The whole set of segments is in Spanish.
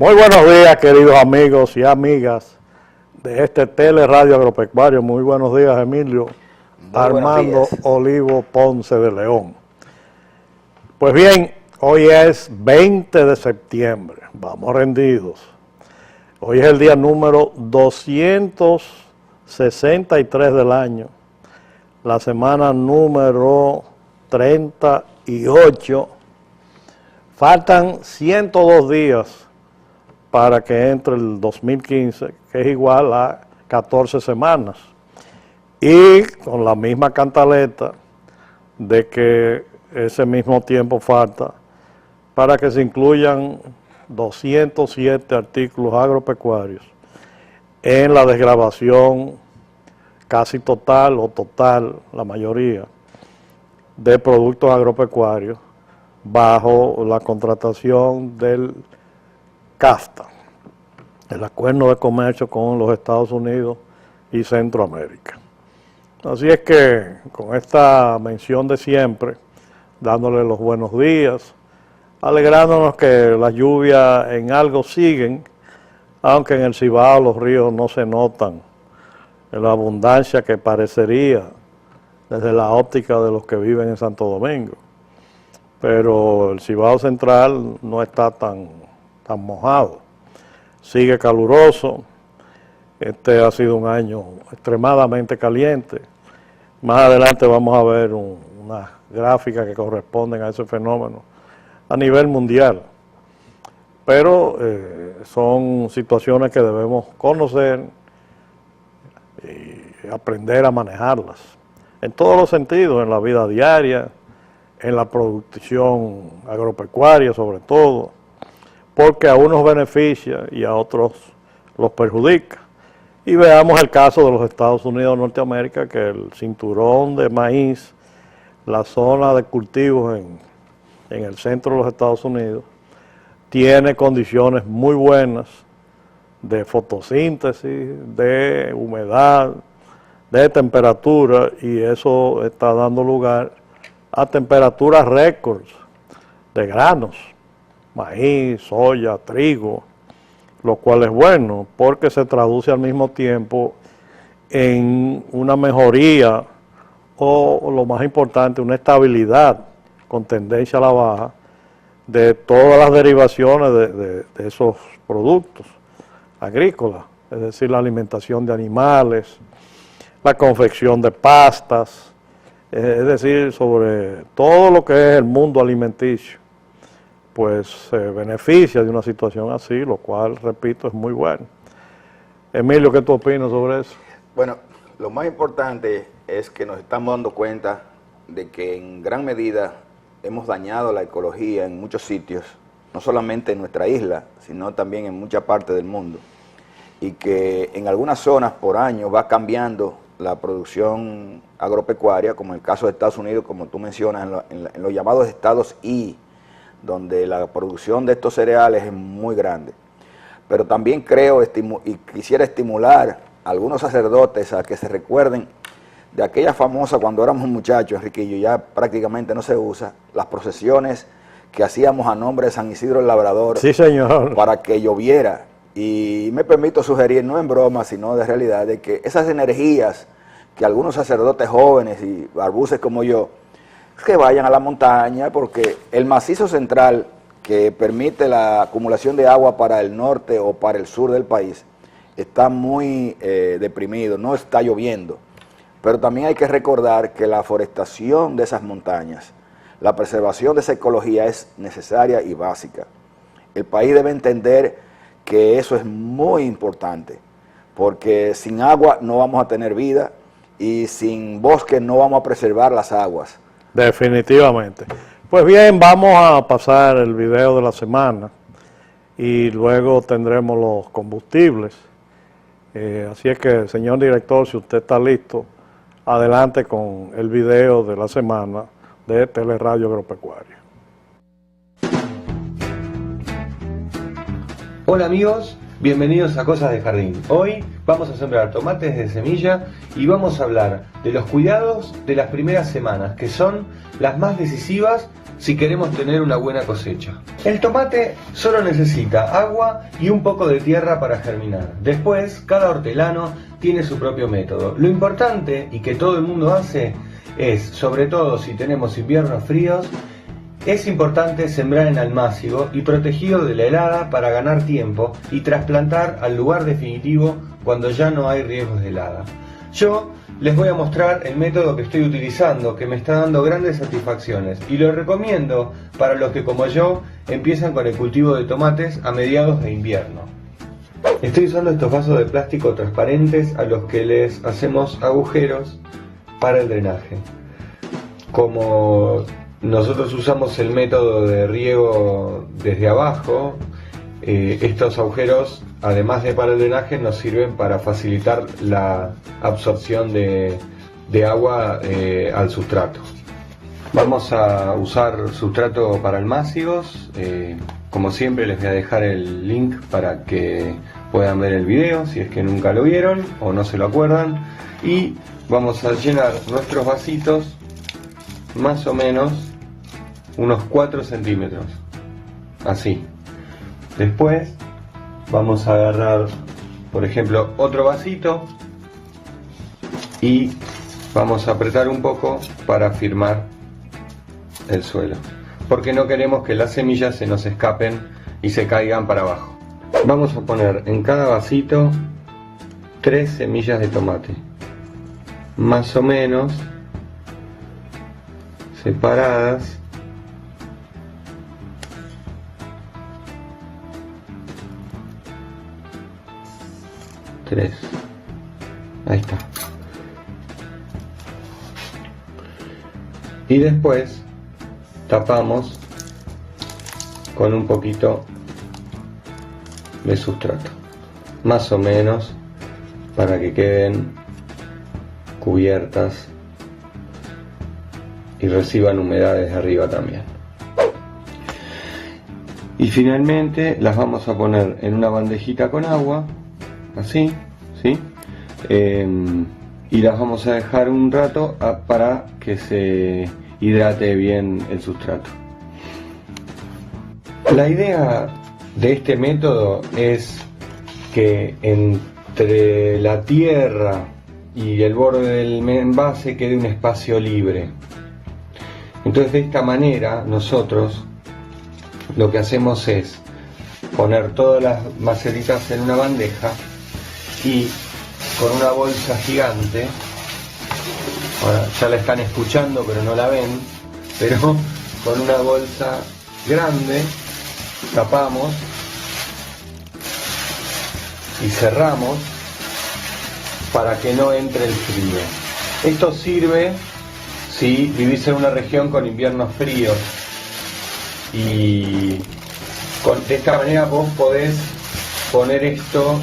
Muy buenos días, queridos amigos y amigas de este Teleradio Agropecuario. Muy buenos días, Emilio. Armando Olivo Ponce de León. Pues bien, hoy es 20 de septiembre, vamos rendidos. Hoy es el día número 263 del año, la semana número 38. Faltan 102 días para que entre el 2015, que es igual a 14 semanas. Y con la misma cantaleta de que ese mismo tiempo falta para que se incluyan 207 artículos agropecuarios en la desgravación casi total o total, la mayoría, de productos agropecuarios bajo la contratación del CAFTA, el Acuerdo de Comercio con los Estados Unidos y Centroamérica. Así es que con esta mención de siempre, dándole los buenos días, alegrándonos que las lluvias en algo siguen, aunque en el Cibao los ríos no se notan en la abundancia que parecería desde la óptica de los que viven en Santo Domingo. Pero el Cibao Central no está tan mojado, sigue caluroso. Este ha sido un año extremadamente caliente. Más adelante vamos a ver unas gráficas que corresponden a ese fenómeno a nivel mundial. Pero son situaciones que debemos conocer y aprender a manejarlas en todos los sentidos, en la vida diaria, en la producción agropecuaria sobre todo, porque a unos beneficia y a otros los perjudica. Y veamos el caso de los Estados Unidos de Norteamérica, que el cinturón de maíz, la zona de cultivos en el centro de los Estados Unidos, tiene condiciones muy buenas de fotosíntesis, de humedad, de temperatura, y eso está dando lugar a temperaturas récords de granos, maíz, soya, trigo, lo cual es bueno porque se traduce al mismo tiempo en una mejoría o lo más importante, una estabilidad con tendencia a la baja de todas las derivaciones de esos productos agrícolas, es decir, la alimentación de animales, la confección de pastas, es decir, sobre todo lo que es el mundo alimenticio, pues se beneficia de una situación así, lo cual, repito, es muy bueno. Emilio, ¿qué tú opinas sobre eso? Bueno, lo más importante es que nos estamos dando cuenta de que en gran medida hemos dañado la ecología en muchos sitios, no solamente en nuestra isla, sino también en mucha parte del mundo, y que en algunas zonas por año va cambiando la producción agropecuaria, como en el caso de Estados Unidos, como tú mencionas, en los llamados estados I, donde la producción de estos cereales es muy grande. Pero también creo y quisiera estimular a algunos sacerdotes a que se recuerden de aquella famosa, cuando éramos muchachos, Enriquillo, ya prácticamente no se usa, las procesiones que hacíamos a nombre de San Isidro el Labrador. Sí, señor. Para que lloviera. Y me permito sugerir, no en broma, sino de realidad, de que esas energías que algunos sacerdotes jóvenes y barbuces como yo, que vayan a la montaña, porque el macizo central que permite la acumulación de agua para el norte o para el sur del país está muy deprimido, no está lloviendo. Pero también hay que recordar que la forestación de esas montañas, la preservación de esa ecología es necesaria y básica. El país debe entender que eso es muy importante, porque sin agua no vamos a tener vida y sin bosque no vamos a preservar las aguas. Definitivamente. Pues bien, vamos a pasar el video de la semana y luego tendremos los combustibles. Así es que, señor director, si usted está listo, adelante con el video de la semana de Teleradio Agropecuario. Hola amigos, Bienvenidos a Cosas de Jardín. Hoy vamos a sembrar tomates de semilla y vamos a hablar de los cuidados de las primeras semanas, que son las más decisivas si queremos tener una buena cosecha. El tomate solo necesita agua y un poco de tierra para germinar. Después, cada hortelano tiene su propio método. Lo importante, y que todo el mundo hace, es, sobre todo si tenemos inviernos fríos, es importante sembrar en almácigo y protegido de la helada para ganar tiempo y trasplantar al lugar definitivo cuando ya no hay riesgos de helada. Yo les voy a mostrar el método que estoy utilizando, que me está dando grandes satisfacciones, y lo recomiendo para los que, como yo, empiezan con el cultivo de tomates a mediados de invierno. Estoy usando estos vasos de plástico transparentes a los que les hacemos agujeros para el drenaje. Como nosotros usamos el método de riego desde abajo, estos agujeros, además de para el drenaje, nos sirven para facilitar la absorción de agua al sustrato. Vamos a usar sustrato para almácigos. Como siempre, les voy a dejar el link para que puedan ver el video si es que nunca lo vieron o no se lo acuerdan. Y vamos a llenar nuestros vasitos más o menos unos 4 centímetros, así. Después vamos a agarrar, por ejemplo, otro vasito y vamos a apretar un poco para firmar el suelo, porque no queremos que las semillas se nos escapen y se caigan para abajo. Vamos a poner en cada vasito 3 semillas de tomate, más o menos separadas. Ahí está. Y después tapamos con un poquito de sustrato, más o menos, para que queden cubiertas y reciban humedad desde arriba también. Y finalmente las vamos a poner en una bandejita con agua, así, ¿sí? Y las vamos a dejar un rato para que se hidrate bien el sustrato. La idea de este método es que entre la tierra y el borde del envase quede un espacio libre. Entonces, de esta manera nosotros lo que hacemos es poner todas las macetitas en una bandeja y con una bolsa gigante, ahora ya la están escuchando pero no la ven, pero con una bolsa grande tapamos y cerramos para que no entre el frío. Esto sirve si vivís en una región con inviernos fríos, y de esta manera vos podés poner esto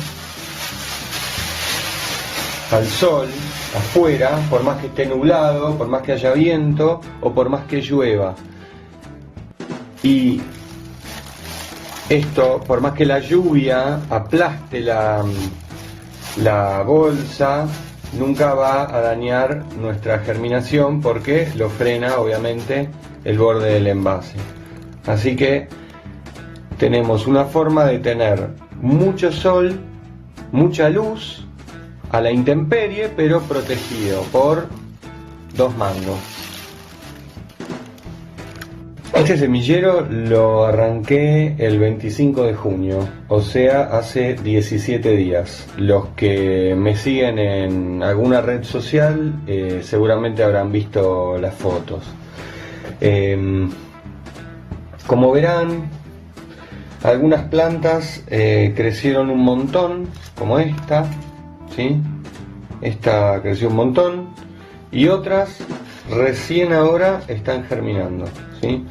al sol, afuera, por más que esté nublado, por más que haya viento o por más que llueva. Y esto, por más que la lluvia aplaste la bolsa, nunca va a dañar nuestra germinación, porque lo frena obviamente el borde del envase. Así que tenemos una forma de tener mucho sol, mucha luz a la intemperie, pero protegido por 2 mangos. Este semillero lo arranqué el 25 de junio, o sea, hace 17 días. Los que me siguen en alguna red social seguramente habrán visto las fotos. Como verán, algunas plantas crecieron un montón, como esta, ¿sí? Esta creció un montón, y otras recién ahora están germinando, ¿sí?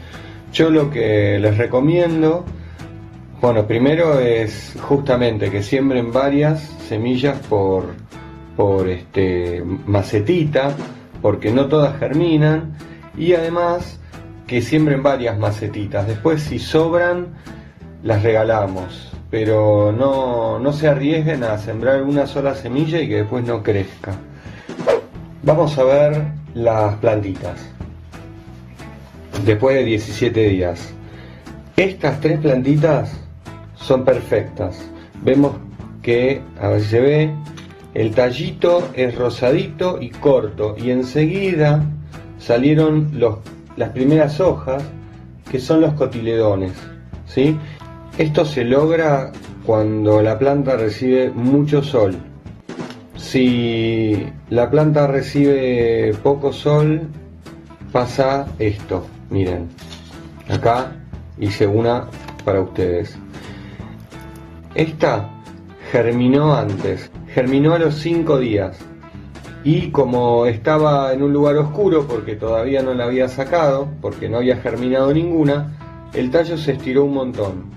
Yo lo que les recomiendo, bueno, primero es justamente que siembren varias semillas por macetita, porque no todas germinan, y además que siembren varias macetitas. Después, si sobran, las regalamos, pero no se arriesguen a sembrar una sola semilla y que después no crezca. Vamos a ver las plantitas después de 17 días. Estas 3 plantitas son perfectas. Vemos que, a ver si se ve, el tallito es rosadito y corto, y enseguida salieron las primeras hojas, que son los cotiledones, ¿sí? Esto se logra cuando la planta recibe mucho sol. Si la planta recibe poco sol, pasa esto. Miren, acá hice una para ustedes. Esta germinó antes, germinó a los 5 días, y como estaba en un lugar oscuro porque todavía no la había sacado, porque no había germinado ninguna, el tallo se estiró un montón.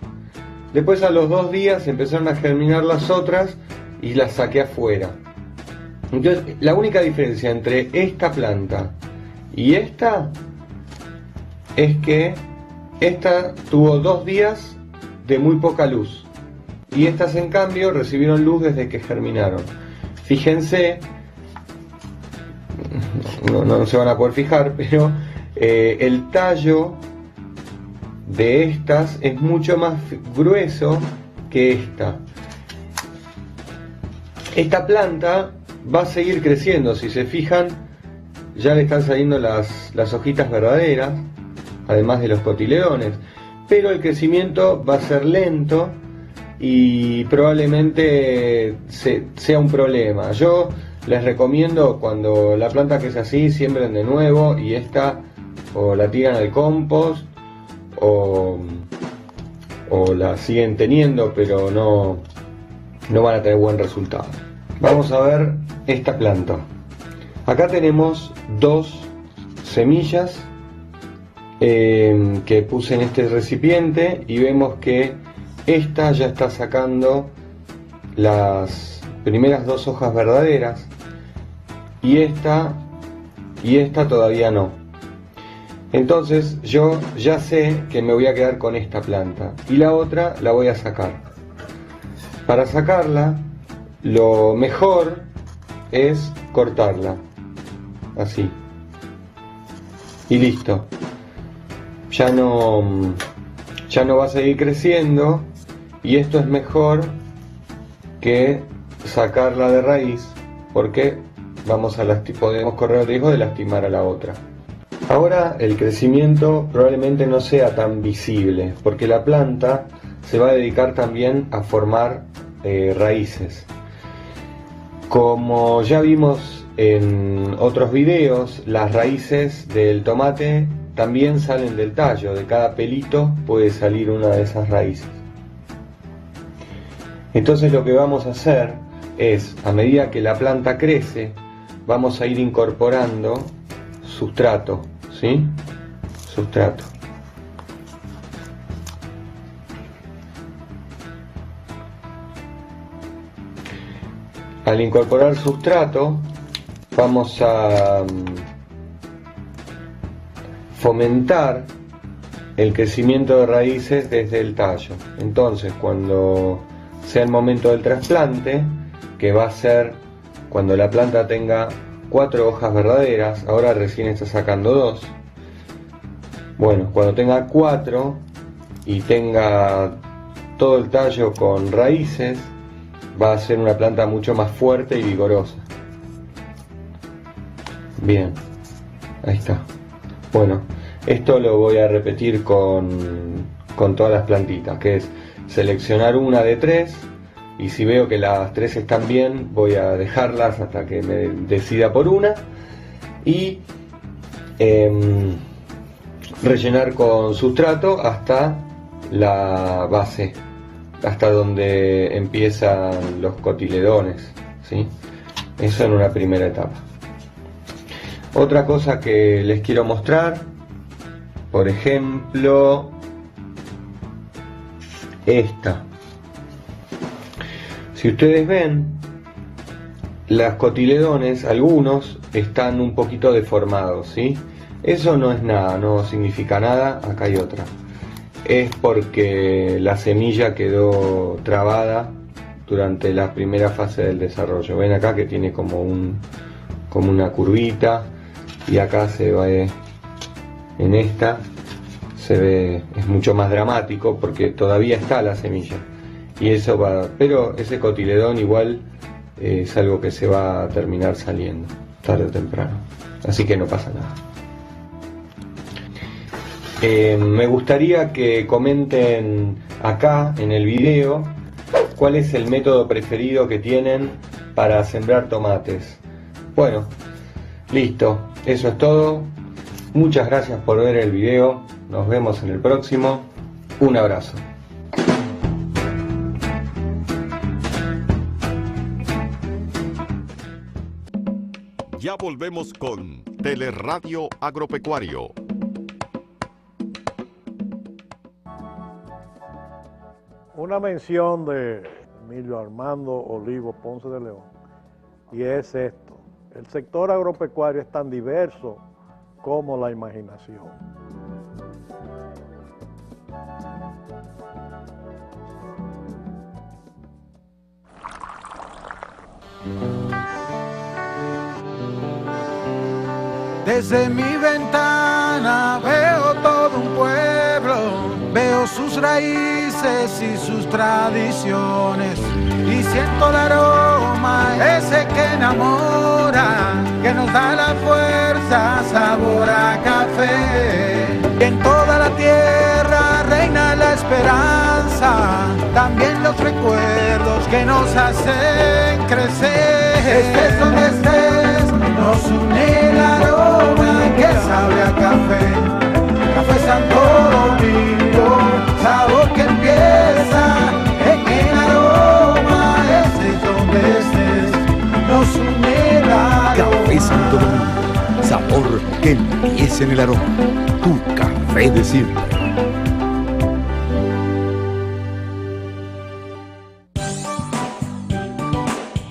Después a los 2 días empezaron a germinar las otras y las saqué afuera. Entonces la única diferencia entre esta planta y esta es que esta tuvo 2 días de muy poca luz, y estas en cambio recibieron luz desde que germinaron. Fíjense, no se van a poder fijar, pero el tallo de estas es mucho más grueso que esta. Esta planta va a seguir creciendo, si se fijan, ya le están saliendo las hojitas verdaderas, además de los cotiledones, pero el crecimiento va a ser lento y probablemente sea un problema. Yo les recomiendo, cuando la planta crece así, siembren de nuevo, y esta o la tiran al compost o la siguen teniendo, pero no van a tener buen resultado. Vamos a ver esta planta. Acá tenemos 2 semillas que puse en este recipiente, y vemos que esta ya está sacando las primeras 2 hojas verdaderas, y esta todavía no. Entonces yo ya sé que me voy a quedar con esta planta, y la otra la voy a sacar. Para sacarla, lo mejor es cortarla así, y listo. Ya no va a seguir creciendo, y esto es mejor que sacarla de raíz, porque podemos correr el riesgo de lastimar a la otra. Ahora el crecimiento probablemente no sea tan visible, porque la planta se va a dedicar también a formar raíces. Como ya vimos en otros videos, las raíces del tomate también salen del tallo. De cada pelito puede salir una de esas raíces. Entonces lo que vamos a hacer es, a medida que la planta crece, vamos a ir incorporando sustrato, ¿sí? Sustrato. Al incorporar sustrato, vamos a fomentar el crecimiento de raíces desde el tallo. Entonces, cuando sea el momento del trasplante, que va a ser cuando la planta tenga 4 hojas verdaderas, ahora recién está sacando 2. Bueno, cuando tenga 4 y tenga todo el tallo con raíces, va a ser una planta mucho más fuerte y vigorosa. Bien, ahí está. Bueno, esto lo voy a repetir con todas las plantitas, que es seleccionar una de 3, y si veo que las 3 están bien, voy a dejarlas hasta que me decida por una, y rellenar con sustrato hasta la base, hasta donde empiezan los cotiledones, ¿sí? Eso en una primera etapa. Otra cosa que les quiero mostrar, por ejemplo, esta. Si ustedes ven, los cotiledones, algunos están un poquito deformados, ¿sí? Eso no es nada, no significa nada. Acá hay otra. es porque la semilla quedó trabada durante la primera fase del desarrollo. Ven acá que tiene como una curvita, y acá se ve, en esta se ve, es mucho más dramático porque todavía está la semilla, y eso va, pero ese cotiledón igual es algo que se va a terminar saliendo tarde o temprano, así que no pasa nada. Me gustaría que comenten acá en el video cuál es el método preferido que tienen para sembrar tomates. Bueno, listo, eso es todo. Muchas gracias por ver el video. Nos vemos en el próximo. Un abrazo. Ya volvemos con Teleradio Agropecuario. Una mención de Emilio Armando Olivo Ponce de León, y es esto: el sector agropecuario es tan diverso como la imaginación. Desde mi ventana veo todo un pueblo, veo sus raíces y sus tradiciones, y siento el aroma ese que enamora, que nos da la fuerza, sabor a café. Y en toda la tierra reina la esperanza, también los recuerdos que nos hacen crecer. Estés donde estés, nos une el aroma que sabe a café. Café Santo Domingo, sabor que empieza en el aroma. Estés donde estés, nos une el aroma. Café Santo Domingo, sabor que empieza en el aroma. Tu café de siempre.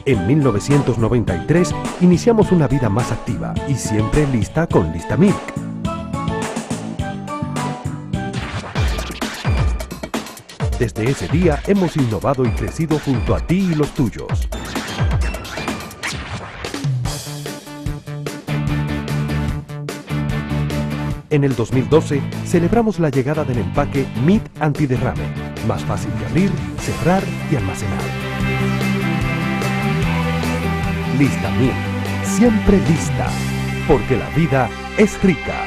En 1993 iniciamos una vida más activa y siempre lista con Listamilk. Desde ese día hemos innovado y crecido junto a ti y los tuyos. En el 2012 celebramos la llegada del empaque MIT antiderrame, más fácil de abrir, cerrar y almacenar. Listamilk, siempre lista, porque la vida es rica.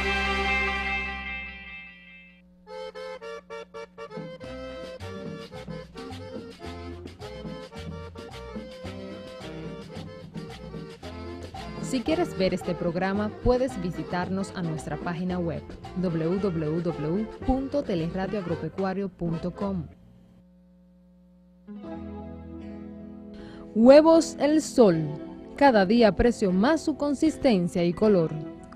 Si quieres ver este programa, puedes visitarnos a nuestra página web www.teleradioagropecuario.com. Huevos El Sol. Cada día aprecio más su consistencia y color.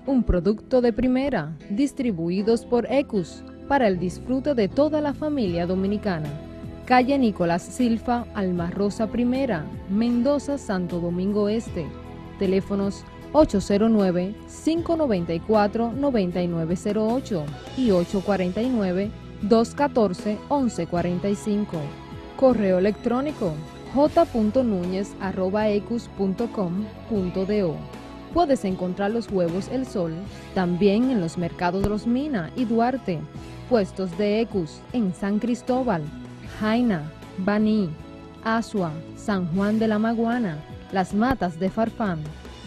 Un producto de primera, distribuidos por Ecus, para el disfrute de toda la familia dominicana. Calle Nicolás Silfa, Alma Rosa Primera, Mendoza, Santo Domingo Este. Teléfonos 809-594-9908 y 849-214-1145. Correo electrónico j.nuñez@ecus.com.do. Puedes encontrar los huevos El Sol también en los mercados de Los Mina y Duarte, puestos de Ecus en San Cristóbal, Jaina, Baní, Asua, San Juan de la Maguana, Las Matas de Farfán,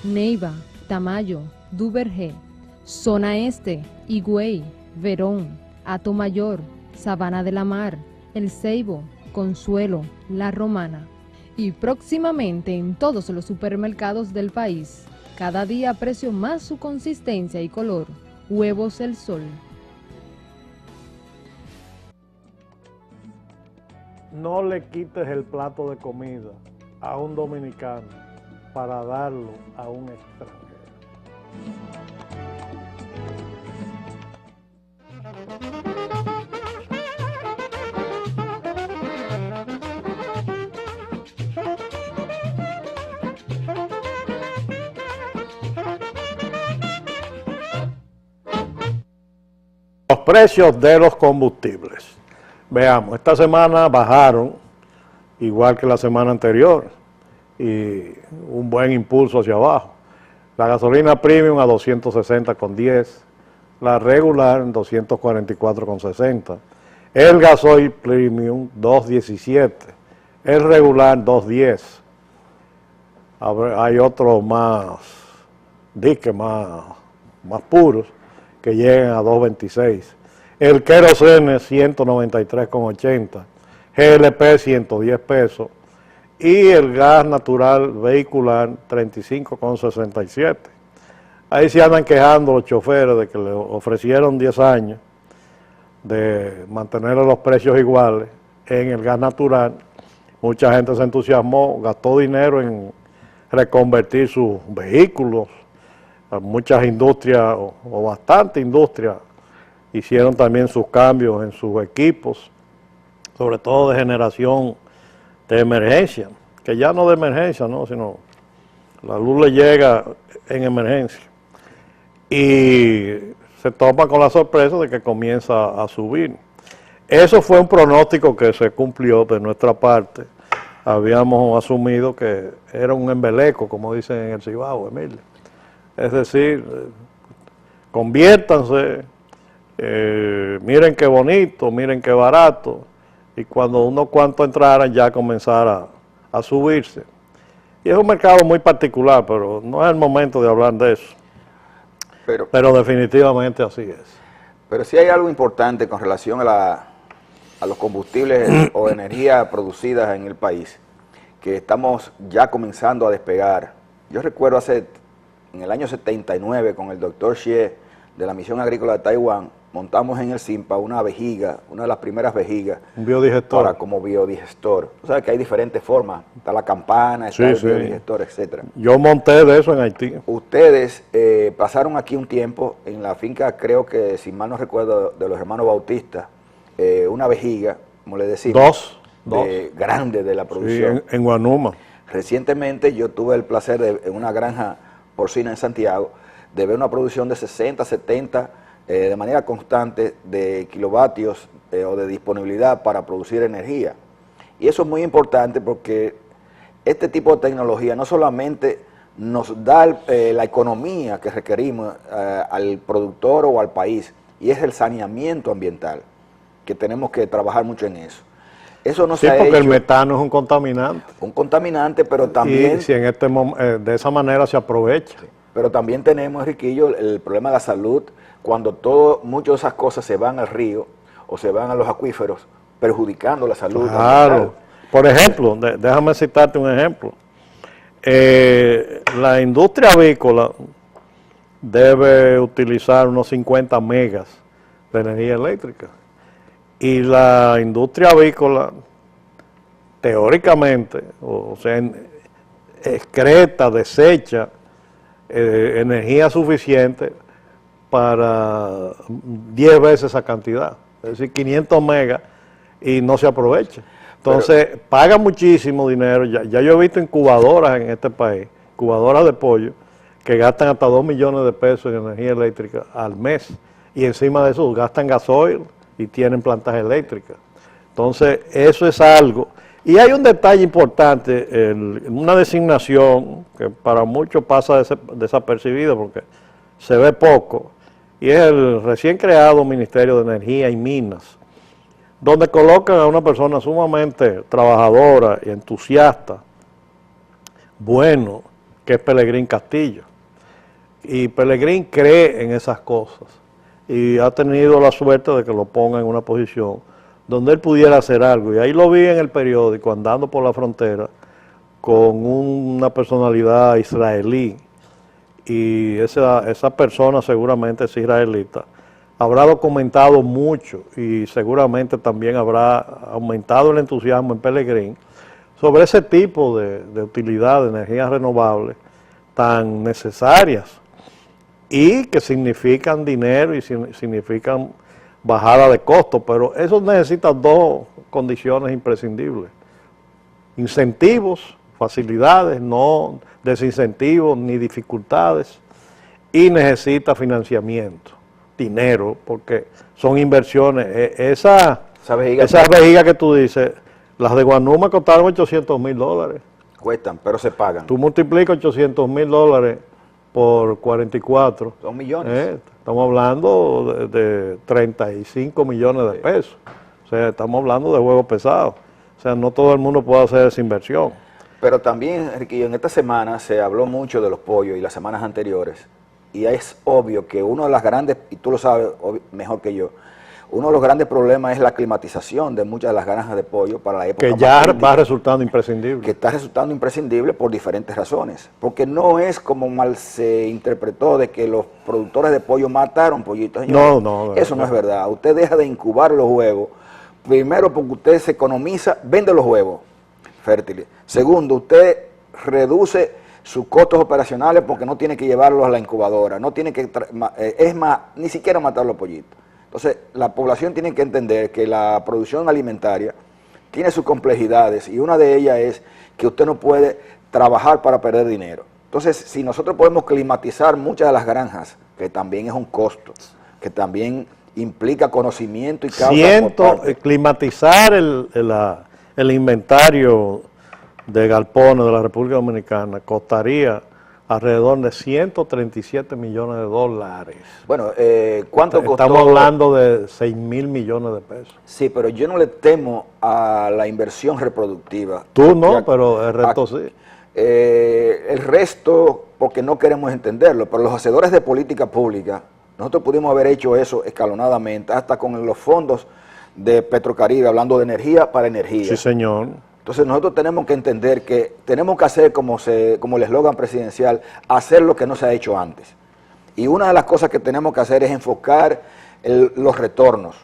Neiva, Tamayo, Duvergé, Zona Este, Higüey, Verón, Atomayor, Sabana de la Mar, El Ceibo, Consuelo, La Romana. Y próximamente en todos los supermercados del país. Cada día aprecio más su consistencia y color. Huevos El Sol. No le quites el plato de comida a un dominicano para darlo a un extranjero. precios de los combustibles. Veamos, esta semana bajaron, igual que la semana anterior, y un buen impulso hacia abajo. La gasolina premium a 260,10, la regular 244,60, el gasoil premium 217, el regular 210. Hay otros más puros que llegan a 226. El querosene 193,80, GLP 110 pesos y el gas natural vehicular 35,67. Ahí se andan quejando los choferes de que le ofrecieron 10 años de mantener los precios iguales en el gas natural. Mucha gente se entusiasmó, gastó dinero en reconvertir sus vehículos. Muchas industrias, o bastante industria, hicieron también sus cambios en sus equipos, sobre todo de generación de emergencia, que ya no de emergencia, ¿no? Sino la luz le llega en emergencia. Y se topa con la sorpresa de que comienza a subir. Eso fue un pronóstico que se cumplió de nuestra parte. Habíamos asumido que era un embeleco, como dicen en el Cibao, Emilio. Es decir, conviértanse, miren qué bonito, miren qué barato, y cuando unos cuantos entraran ya comenzara a subirse. Y es un mercado muy particular, pero no es el momento de hablar de eso. Pero definitivamente así es. Pero sí hay algo importante con relación a los combustibles o energía producidas en el país, que estamos ya comenzando a despegar. Yo recuerdo en el año 79, con el doctor Xie de la Misión Agrícola de Taiwán, montamos en el CIMPA una vejiga, una de las primeras vejigas. Un biodigestor. Como biodigestor. O sea que hay diferentes formas. Está la campana, está el biodigestor, etcétera. Yo monté de eso en Haití. Ustedes pasaron aquí un tiempo en la finca, creo que, si mal no recuerdo, de los hermanos Bautistas, una vejiga, como le decimos. Dos. Grande de la producción. Sí, en Guanuma. Recientemente yo tuve el placer en una granja porcina en Santiago, de ver una producción de 60, 70, de manera constante, de kilovatios o de disponibilidad para producir energía. Y eso es muy importante porque este tipo de tecnología no solamente nos da la economía que requerimos al productor o al país, y es el saneamiento ambiental, que tenemos que trabajar mucho en eso. Eso no se ha hecho. Sí, porque el metano es un contaminante. Un contaminante, pero también... Y si de esa manera se aprovecha. Sí, pero también tenemos, Enriquillo, el problema de la salud, cuando muchas de esas cosas se van al río o se van a los acuíferos, perjudicando la salud. Claro. Por ejemplo, déjame citarte un ejemplo. La industria avícola debe utilizar unos 50 megas de energía eléctrica. Y la industria avícola, teóricamente, o sea, excreta, desecha energía suficiente para 10 veces esa cantidad. Es decir, 500 megas y no se aprovecha. Entonces, paga muchísimo dinero. Ya yo he visto incubadoras en este país, incubadoras de pollo, que gastan hasta 2 millones de pesos en energía eléctrica al mes. Y encima de eso gastan gasoil y tienen plantas eléctricas. Entonces, eso es algo. Y hay un detalle importante, una designación que para muchos pasa desapercibido porque se ve poco, y es el recién creado Ministerio de Energía y Minas, donde colocan a una persona sumamente trabajadora y entusiasta, bueno, que es Pelegrín Castillo. Y Pelegrín cree en esas cosas y ha tenido la suerte de que lo ponga en una posición donde él pudiera hacer algo. Y ahí lo vi en el periódico, andando por la frontera, con una personalidad israelí, y esa persona seguramente es israelita, habrá documentado mucho y seguramente también habrá aumentado el entusiasmo en Pelegrín sobre ese tipo de utilidad de energías renovables tan necesarias y que significan dinero y significan bajada de costos, pero eso necesita dos condiciones imprescindibles: incentivos, facilidades, no desincentivos ni dificultades, y necesita financiamiento. dinero, porque son inversiones. Esa vejiga que tú dices, las de Guanuma costaron $800,000. cuestan, pero se pagan. Tú multiplicas $800,000 por 44. Son millones. Estamos hablando de 35 millones de pesos. O sea, estamos hablando de juegos pesados. O sea, no todo el mundo puede hacer esa inversión. Pero también, Riquillo, en esta semana se habló mucho de los pollos y las semanas anteriores. Y es obvio que uno de las grandes, y tú lo sabes mejor que yo, uno de los grandes problemas es la climatización de muchas de las granjas de pollo para la época que más ya crítica, va resultando imprescindible. que está resultando imprescindible por diferentes razones. Porque no es como mal se interpretó de que los productores de pollo mataron pollitos. Señores. No. Eso no es verdad. Usted deja de incubar los huevos. Primero, porque usted se economiza, vende los huevos fértiles. Segundo, usted reduce sus costos operacionales porque no tiene que llevarlos a la incubadora, no tiene que, es más, ni siquiera matar los pollitos. Entonces, la población tiene que entender que la producción alimentaria tiene sus complejidades y una de ellas es que usted no puede trabajar para perder dinero. Entonces, si nosotros podemos climatizar muchas de las granjas, que también es un costo, que también implica conocimiento y causa climatizar el inventario de galpones de la República Dominicana costaría alrededor de $137 millones. Bueno, ¿cuánto costó? Estamos hablando de 6,000 millones de pesos. Sí, pero yo no le temo a la inversión reproductiva. Tú no, pero el resto sí. El resto, porque no queremos entenderlo, pero los hacedores de política pública, nosotros pudimos haber hecho eso escalonadamente, hasta con los fondos de Petrocaribe, hablando de energía para energía. Sí, señor. Entonces nosotros tenemos que entender que tenemos que hacer como el eslogan presidencial, hacer lo que no se ha hecho antes. Y una de las cosas que tenemos que hacer es enfocar los retornos.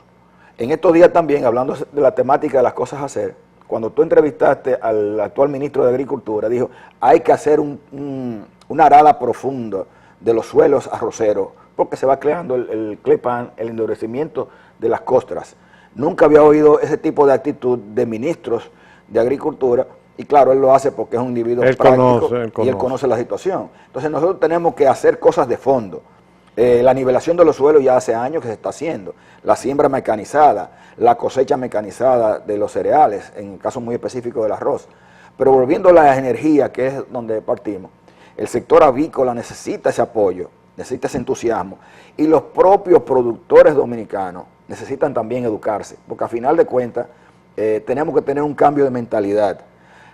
En estos días también, hablando de la temática de las cosas a hacer, cuando tú entrevistaste al actual ministro de Agricultura, dijo, hay que hacer una arada profunda de los suelos arroceros, porque se va creando el clepan, el endurecimiento de las costras. Nunca había oído ese tipo de actitud de ministros de Agricultura, y claro, él lo hace porque es un individuo práctico y él conoce la situación. Entonces nosotros tenemos que hacer cosas de fondo. La nivelación de los suelos ya hace años que se está haciendo, la siembra mecanizada, la cosecha mecanizada de los cereales, en el caso muy específico del arroz. Pero volviendo a la energía, que es donde partimos, el sector avícola necesita ese apoyo, necesita ese entusiasmo, y los propios productores dominicanos necesitan también educarse, porque a final de cuentas tenemos que tener un cambio de mentalidad.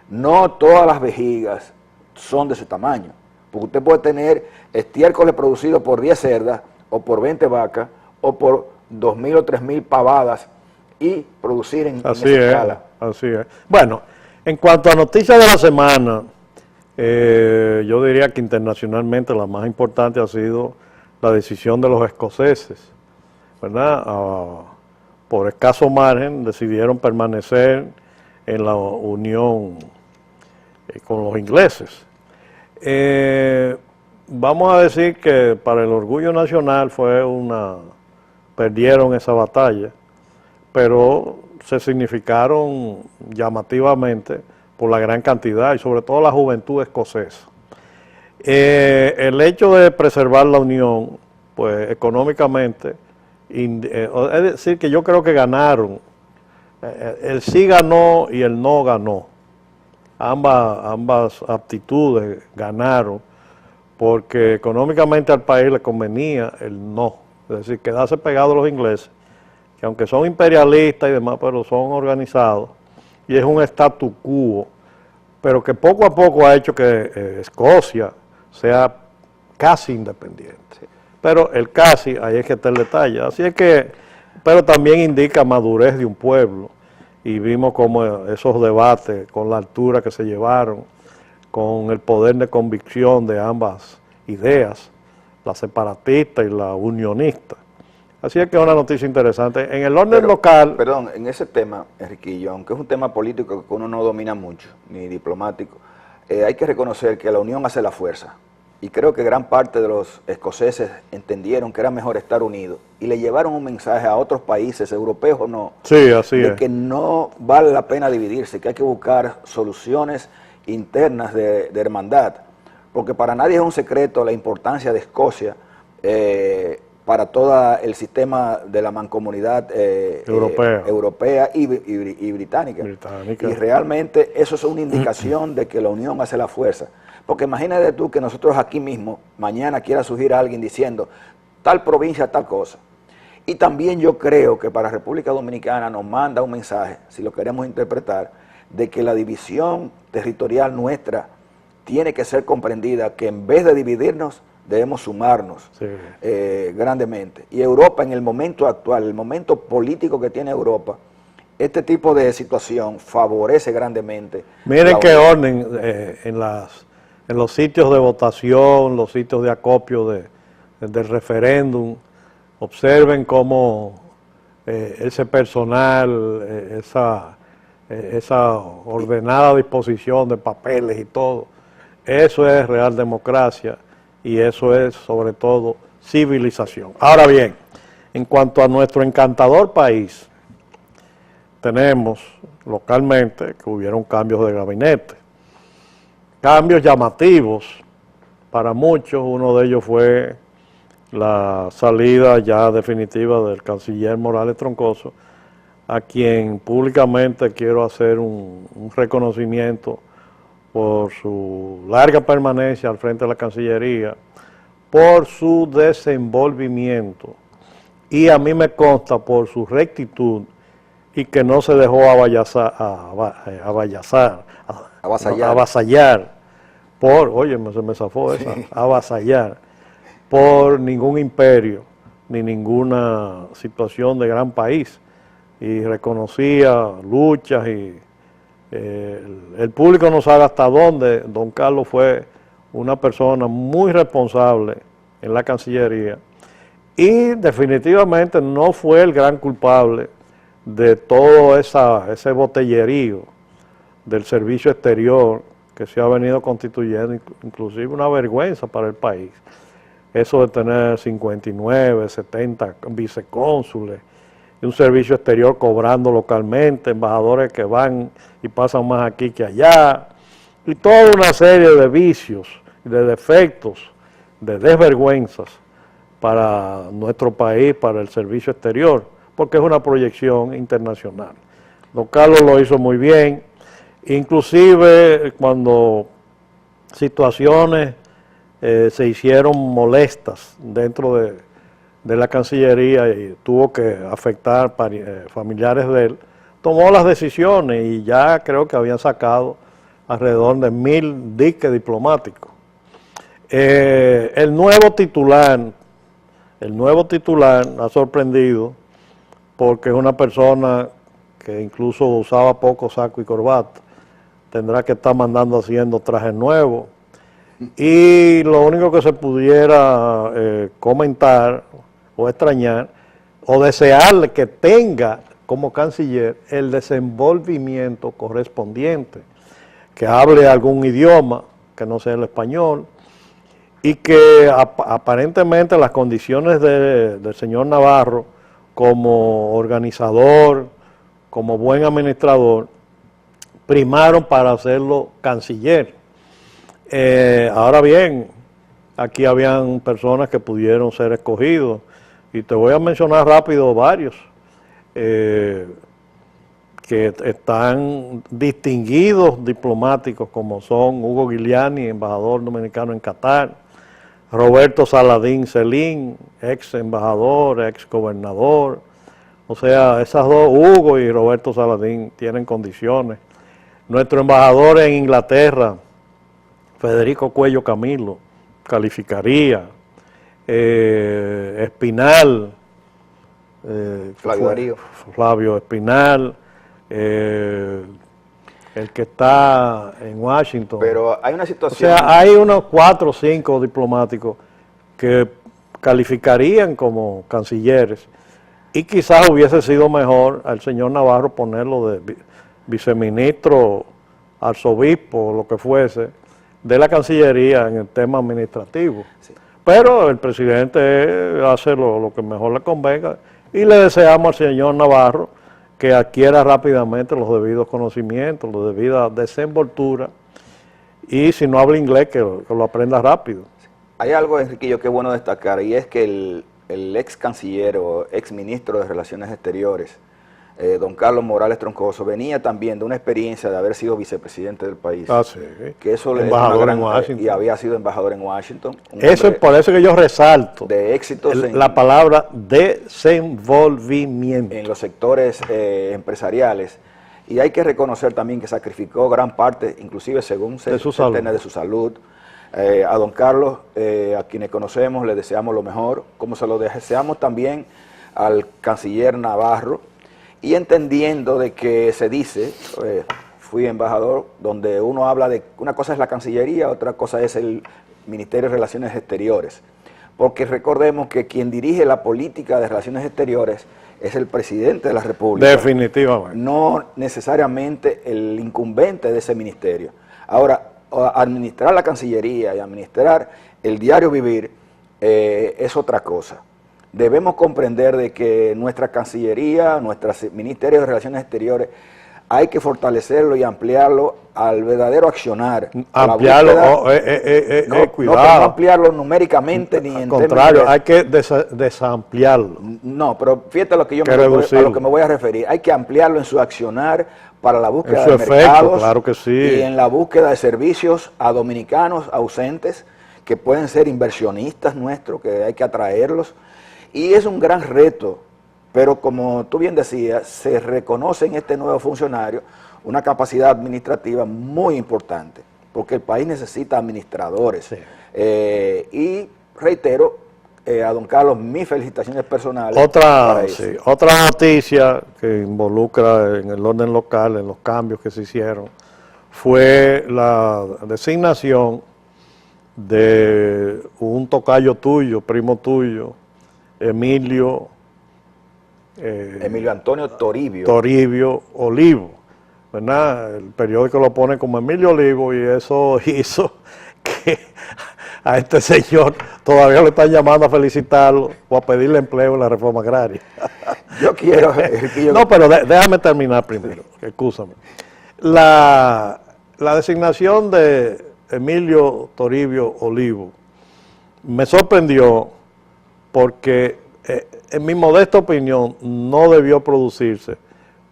No todas las vejigas son de su tamaño, porque usted puede tener estiércoles producidos por 10 cerdas, o por 20 vacas, o por 2,000 o 3,000 pavadas, y producir en esa escala. Así es. Bueno, en cuanto a noticias de la semana, yo diría que internacionalmente la más importante ha sido la decisión de los escoceses, ¿verdad? Por escaso margen decidieron permanecer en la unión con los ingleses. Vamos a decir que para el orgullo nacional perdieron esa batalla, pero se significaron llamativamente por la gran cantidad y sobre todo la juventud escocesa. El hecho de preservar la unión, pues económicamente, es decir, que yo creo que ganaron. El sí ganó y el no ganó. Ambas aptitudes ganaron, porque económicamente al país le convenía el no. Es decir, quedarse pegado a los ingleses, que aunque son imperialistas y demás, pero son organizados, y es un statu quo, pero que poco a poco ha hecho que Escocia sea casi independiente. Pero el casi, ahí es que está el detalle. Así es que, pero también indica madurez de un pueblo. Y vimos como esos debates, con la altura que se llevaron, con el poder de convicción de ambas ideas, la separatista y la unionista. Así es que es una noticia interesante. En el orden local... Perdón, en ese tema, Enriquillo, aunque es un tema político que uno no domina mucho, ni diplomático, hay que reconocer que la unión hace la fuerza. Y creo que gran parte de los escoceses entendieron que era mejor estar unidos y le llevaron un mensaje a otros países, europeos o no, sí, así de es, que no vale la pena dividirse, que hay que buscar soluciones internas de hermandad, porque para nadie es un secreto la importancia de Escocia para todo el sistema de la mancomunidad europea y británica. Y realmente eso es una indicación de que la unión hace la fuerza. Porque imagínate tú que nosotros aquí mismo, mañana quiera surgir alguien diciendo tal provincia, tal cosa. Y también yo creo que para República Dominicana nos manda un mensaje, si lo queremos interpretar, de que la división territorial nuestra tiene que ser comprendida, que en vez de dividirnos, debemos sumarnos grandemente. Y Europa, en el momento actual, el momento político que tiene Europa, este tipo de situación favorece grandemente. Miren qué orden en los sitios de votación, los sitios de acopio del referéndum. Observen cómo ese personal, esa ordenada disposición de papeles y todo, eso es real democracia y eso es sobre todo civilización. Ahora bien, en cuanto a nuestro encantador país, tenemos localmente que hubieron cambios de gabinete, cambios llamativos para muchos. Uno de ellos fue la salida ya definitiva del canciller Morales Troncoso, a quien públicamente quiero hacer un reconocimiento por su larga permanencia al frente de la Cancillería, por su desenvolvimiento y a mí me consta por su rectitud y que no se dejó avasallar por, oye, se me zafó esa, avasallar por ningún imperio ni ninguna situación de gran país, y reconocía luchas y el público no sabe hasta dónde don Carlos fue una persona muy responsable en la Cancillería y definitivamente no fue el gran culpable de todo ese botellerío del servicio exterior que se ha venido constituyendo, inclusive una vergüenza para el país. Eso de tener 59, 70 vicecónsules, y un servicio exterior cobrando localmente, embajadores que van y pasan más aquí que allá, y toda una serie de vicios, de defectos, de desvergüenzas para nuestro país, para el servicio exterior, porque es una proyección internacional. Don Carlos lo hizo muy bien, inclusive cuando situaciones se hicieron molestas dentro de la Cancillería y tuvo que afectar familiares de él, tomó las decisiones y ya creo que habían sacado alrededor de 1000 diques diplomáticos. El nuevo titular ha sorprendido porque es una persona que incluso usaba poco saco y corbata, tendrá que estar mandando haciendo trajes nuevos y lo único que se pudiera comentar o extrañar o desearle que tenga como canciller el desenvolvimiento correspondiente, que hable algún idioma que no sea el español y que aparentemente las condiciones del señor Navarro como organizador, como buen administrador, primaron para hacerlo canciller. Ahora bien, aquí habían personas que pudieron ser escogidos y te voy a mencionar rápido varios que están distinguidos diplomáticos como son Hugo Giuliani, embajador dominicano en Qatar, Roberto Saladín Celín, ex embajador, ex gobernador. O sea, esas dos, Hugo y Roberto Saladín, tienen condiciones. Nuestro embajador en Inglaterra, Federico Cuello Camilo, calificaría. Espinal, Flavio Espinal, el que está en Washington. Pero hay una situación... O sea, hay unos 4 o 5 diplomáticos que calificarían como cancilleres y quizás hubiese sido mejor al señor Navarro ponerlo de viceministro, arzobispo, lo que fuese, de la Cancillería en el tema administrativo. Sí. Pero el presidente hace lo que mejor le convenga y le deseamos al señor Navarro que adquiera rápidamente los debidos conocimientos, la debida desenvoltura y si no habla inglés que lo aprenda rápido. Hay algo, Enriquillo, que es bueno destacar y es que el ex canciller o ex ministro de Relaciones Exteriores, don Carlos Morales Troncoso, venía también de una experiencia de haber sido vicepresidente del país. Ah, sí. Que eso Embajador en Washington. Y había sido embajador en Washington. Eso es por eso que yo resalto de éxitos la palabra desenvolvimiento en los sectores empresariales. Y hay que reconocer también que sacrificó gran parte, inclusive según se tiene de su salud. A don Carlos, a quienes conocemos, le deseamos lo mejor, como se lo deseamos también al canciller Navarro, y entendiendo de que se dice, fui embajador, donde uno habla de, una cosa es la Cancillería, otra cosa es el Ministerio de Relaciones Exteriores, porque recordemos que quien dirige la política de Relaciones Exteriores es el presidente de la República. Definitivamente. No necesariamente el incumbente de ese ministerio. Ahora, administrar la Cancillería y administrar el diario vivir es otra cosa. Debemos comprender de que nuestra Cancillería, nuestro Ministerio de Relaciones Exteriores, hay que fortalecerlo y ampliarlo al verdadero accionar. Ampliarlo, cuidado. No ampliarlo numéricamente ni en contrario, hay que desampliarlo. No, pero fíjate a lo que a lo que me voy a referir. Hay que ampliarlo en su accionar para la búsqueda de mercados, claro que sí, y en la búsqueda de servicios a dominicanos ausentes que pueden ser inversionistas nuestros, que hay que atraerlos. Y es un gran reto, pero como tú bien decías, se reconoce en este nuevo funcionario una capacidad administrativa muy importante, porque el país necesita administradores. Sí. Y reitero, a don Carlos, mis felicitaciones personales. Otra noticia que involucra en el orden local, en los cambios que se hicieron, fue la designación de un tocayo tuyo, primo tuyo, Emilio Antonio Toribio. Toribio Olivo, ¿verdad? El periódico lo pone como Emilio Olivo y eso hizo que a este señor todavía le están llamando a felicitarlo o a pedirle empleo en la reforma agraria. Yo quiero... No, pero déjame terminar primero, excúsame. La designación de Emilio Toribio Olivo me sorprendió porque, en mi modesta opinión, no debió producirse,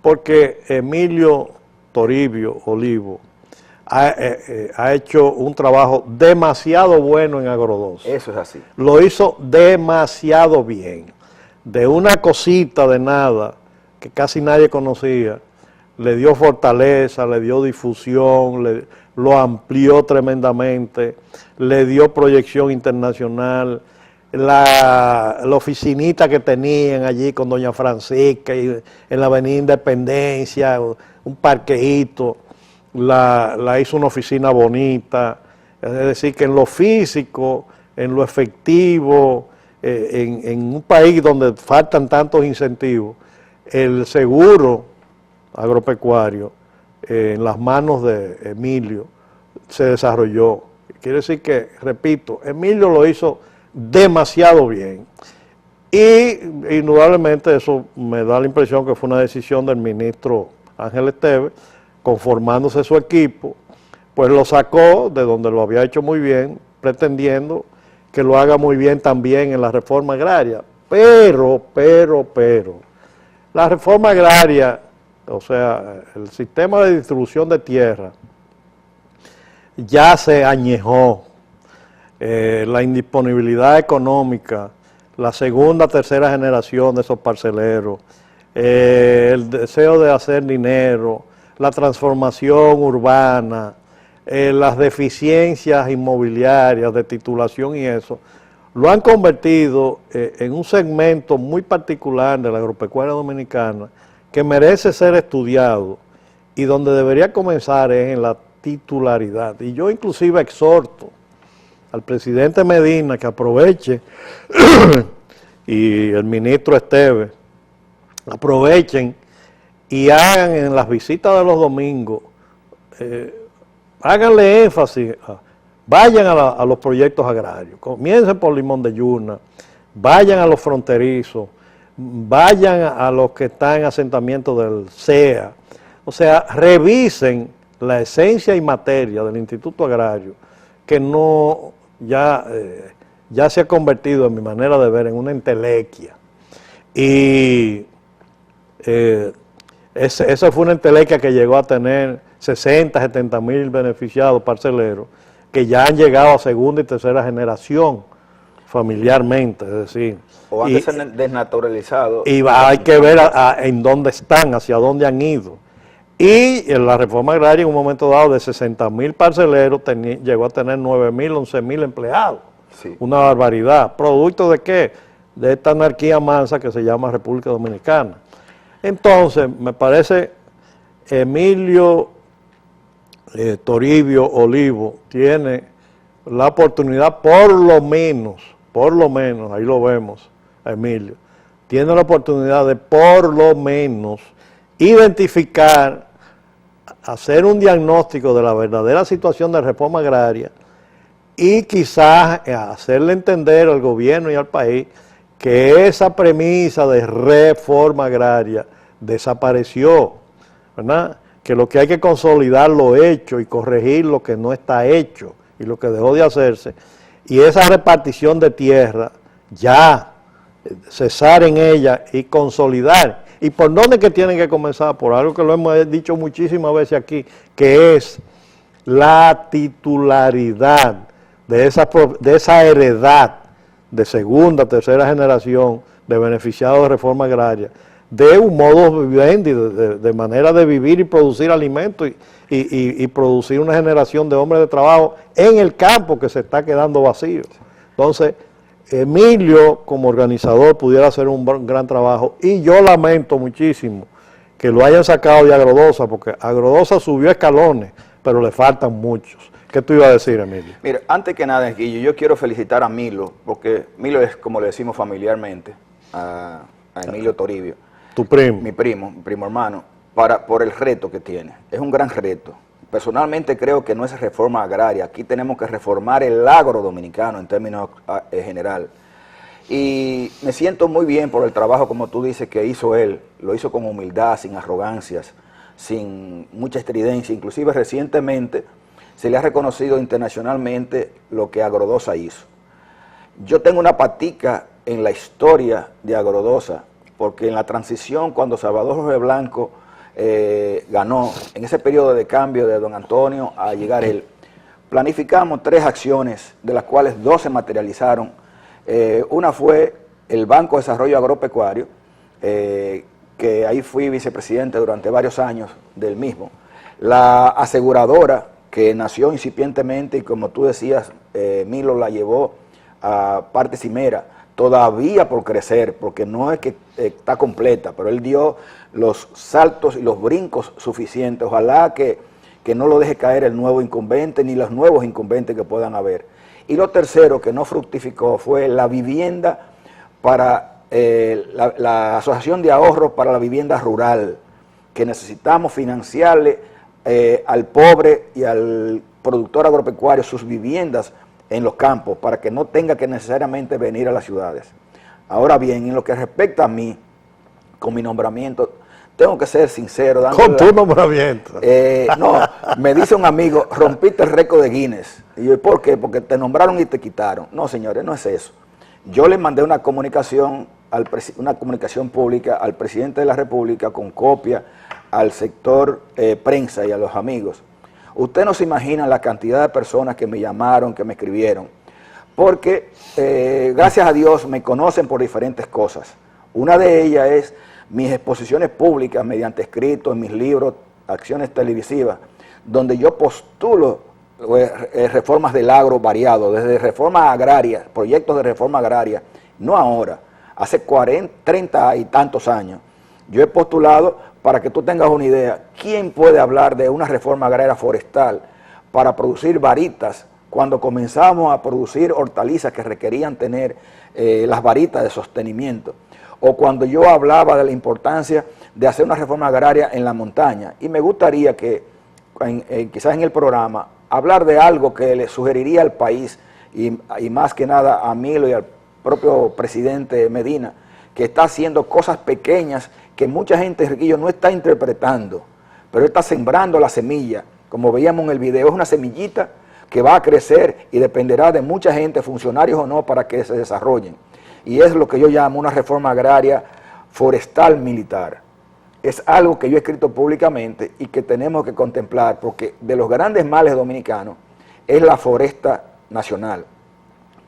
porque Emilio Toribio Olivo ha hecho un trabajo demasiado bueno en Agro 2. Eso es así. Lo hizo demasiado bien. De una cosita de nada, que casi nadie conocía, le dio fortaleza, le dio difusión, lo amplió tremendamente, le dio proyección internacional. La oficinita que tenían allí con doña Francisca y en la avenida Independencia, un parqueíto, la hizo una oficina bonita. Es decir, que en lo físico, en lo efectivo, en un país donde faltan tantos incentivos, el seguro agropecuario en las manos de Emilio se desarrolló. Quiere decir que, repito, Emilio lo hizo demasiado bien y indudablemente eso me da la impresión que fue una decisión del ministro Ángel Esteves, conformándose su equipo, pues lo sacó de donde lo había hecho muy bien, pretendiendo que lo haga muy bien también en la reforma agraria. Pero, la reforma agraria, o sea, el sistema de distribución de tierra, ya se añejó. La indisponibilidad económica, la segunda, tercera generación de esos parceleros, el deseo de hacer dinero, la transformación urbana, las deficiencias inmobiliarias de titulación y eso, lo han convertido en un segmento muy particular de la agropecuaria dominicana que merece ser estudiado y donde debería comenzar es en la titularidad. Y yo inclusive exhorto al presidente Medina que aproveche y el ministro Esteves aprovechen y hagan en las visitas de los domingos, háganle énfasis, vayan a los proyectos agrarios, comiencen por Limón de Yuna, vayan a los fronterizos, vayan a los que están en asentamiento del CEA, o sea, revisen la esencia y materia del Instituto Agrario, que no ya ya se ha convertido, en mi manera de ver, en una entelequia. Y esa fue una entelequia que llegó a tener 60, 70 mil beneficiados parceleros, que ya han llegado a segunda y tercera generación familiarmente, es decir. O han desnaturalizado. Y hay que ver en dónde están, hacia dónde han ido. Y en la reforma agraria, en un momento dado, de 60 mil parceleros, llegó a tener 9 mil, 11 mil empleados. Sí. Una barbaridad. ¿Producto de qué? De esta anarquía mansa que se llama República Dominicana. Entonces, me parece, Emilio Toribio Olivo tiene la oportunidad, por lo menos, ahí lo vemos, a Emilio, tiene la oportunidad de por lo menos identificar, hacer un diagnóstico de la verdadera situación de reforma agraria y quizás hacerle entender al gobierno y al país que esa premisa de reforma agraria desapareció, ¿verdad? Que lo que hay que consolidar lo hecho y corregir lo que no está hecho y lo que dejó de hacerse, y esa repartición de tierra ya cesar en ella y consolidar. ¿Y por dónde que tienen que comenzar? Por algo que lo hemos dicho muchísimas veces aquí, que es la titularidad de esa heredad de segunda, tercera generación de beneficiados de reforma agraria, de un modo vivendi, de manera de vivir y producir alimentos y producir una generación de hombres de trabajo en el campo que se está quedando vacío. Entonces, Emilio, como organizador, pudiera hacer un gran trabajo, y yo lamento muchísimo que lo hayan sacado de Agrodosa, porque Agrodosa subió escalones, pero le faltan muchos. ¿Qué tú ibas a decir, Emilio? Mira, antes que nada, Guillo, yo quiero felicitar a Milo, porque Milo es, como le decimos familiarmente, a Emilio Toribio. Tu primo. Mi primo hermano, por el reto que tiene. Es un gran reto. Personalmente creo que no es reforma agraria, aquí tenemos que reformar el agro dominicano en términos general. Y me siento muy bien por el trabajo, como tú dices, que hizo él. Lo hizo con humildad, sin arrogancias, sin mucha estridencia. Inclusive recientemente se le ha reconocido internacionalmente lo que Agrodosa hizo. Yo tengo una patica en la historia de Agrodosa, porque en la transición, cuando Salvador Jorge Blanco ganó, en ese periodo de cambio de don Antonio a llegar él, planificamos 3 acciones, de las cuales 2 se materializaron. Una fue el Banco de Desarrollo Agropecuario, que ahí fui vicepresidente durante varios años del mismo. La aseguradora, que nació incipientemente y, como tú decías, Milo la llevó a parte cimera, todavía por crecer, porque no es que está completa, pero él dio los saltos y los brincos suficientes. Ojalá que no lo deje caer el nuevo incumbente ni los nuevos incumbentes que puedan haber. Y lo tercero que no fructificó fue la vivienda para la Asociación de Ahorros para la Vivienda Rural, que necesitamos financiarle al pobre y al productor agropecuario sus viviendas en los campos, para que no tenga que necesariamente venir a las ciudades. Ahora bien, en lo que respecta a mí, con mi nombramiento, tengo que ser sincero. Con tu nombramiento. No, me dice un amigo, rompiste el récord de Guinness. Y yo, ¿por qué? Porque te nombraron y te quitaron. No, señores, no es eso. Yo le mandé una comunicación pública al presidente de la República con copia al sector prensa y a los amigos. Usted no se imagina la cantidad de personas que me llamaron, que me escribieron, porque gracias a Dios me conocen por diferentes cosas. Una de ellas es mis exposiciones públicas mediante escritos, en mis libros, acciones televisivas, donde yo postulo reformas del agro variado, desde reformas agrarias, proyectos de reforma agraria, no ahora, hace 40, 30 y tantos años. Yo he postulado, para que tú tengas una idea, ¿quién puede hablar de una reforma agraria forestal para producir varitas cuando comenzamos a producir hortalizas que requerían tener las varitas de sostenimiento? O cuando yo hablaba de la importancia de hacer una reforma agraria en la montaña. Y me gustaría que, quizás en el programa, hablar de algo que le sugeriría al país y más que nada a Milo y al propio presidente Medina, que está haciendo cosas pequeñas que mucha gente, Riquillo, no está interpretando, pero está sembrando la semilla. Como veíamos en el video, es una semillita que va a crecer y dependerá de mucha gente, funcionarios o no, para que se desarrollen. Y es lo que yo llamo una reforma agraria forestal militar. Es algo que yo he escrito públicamente y que tenemos que contemplar, porque de los grandes males dominicanos es la foresta nacional.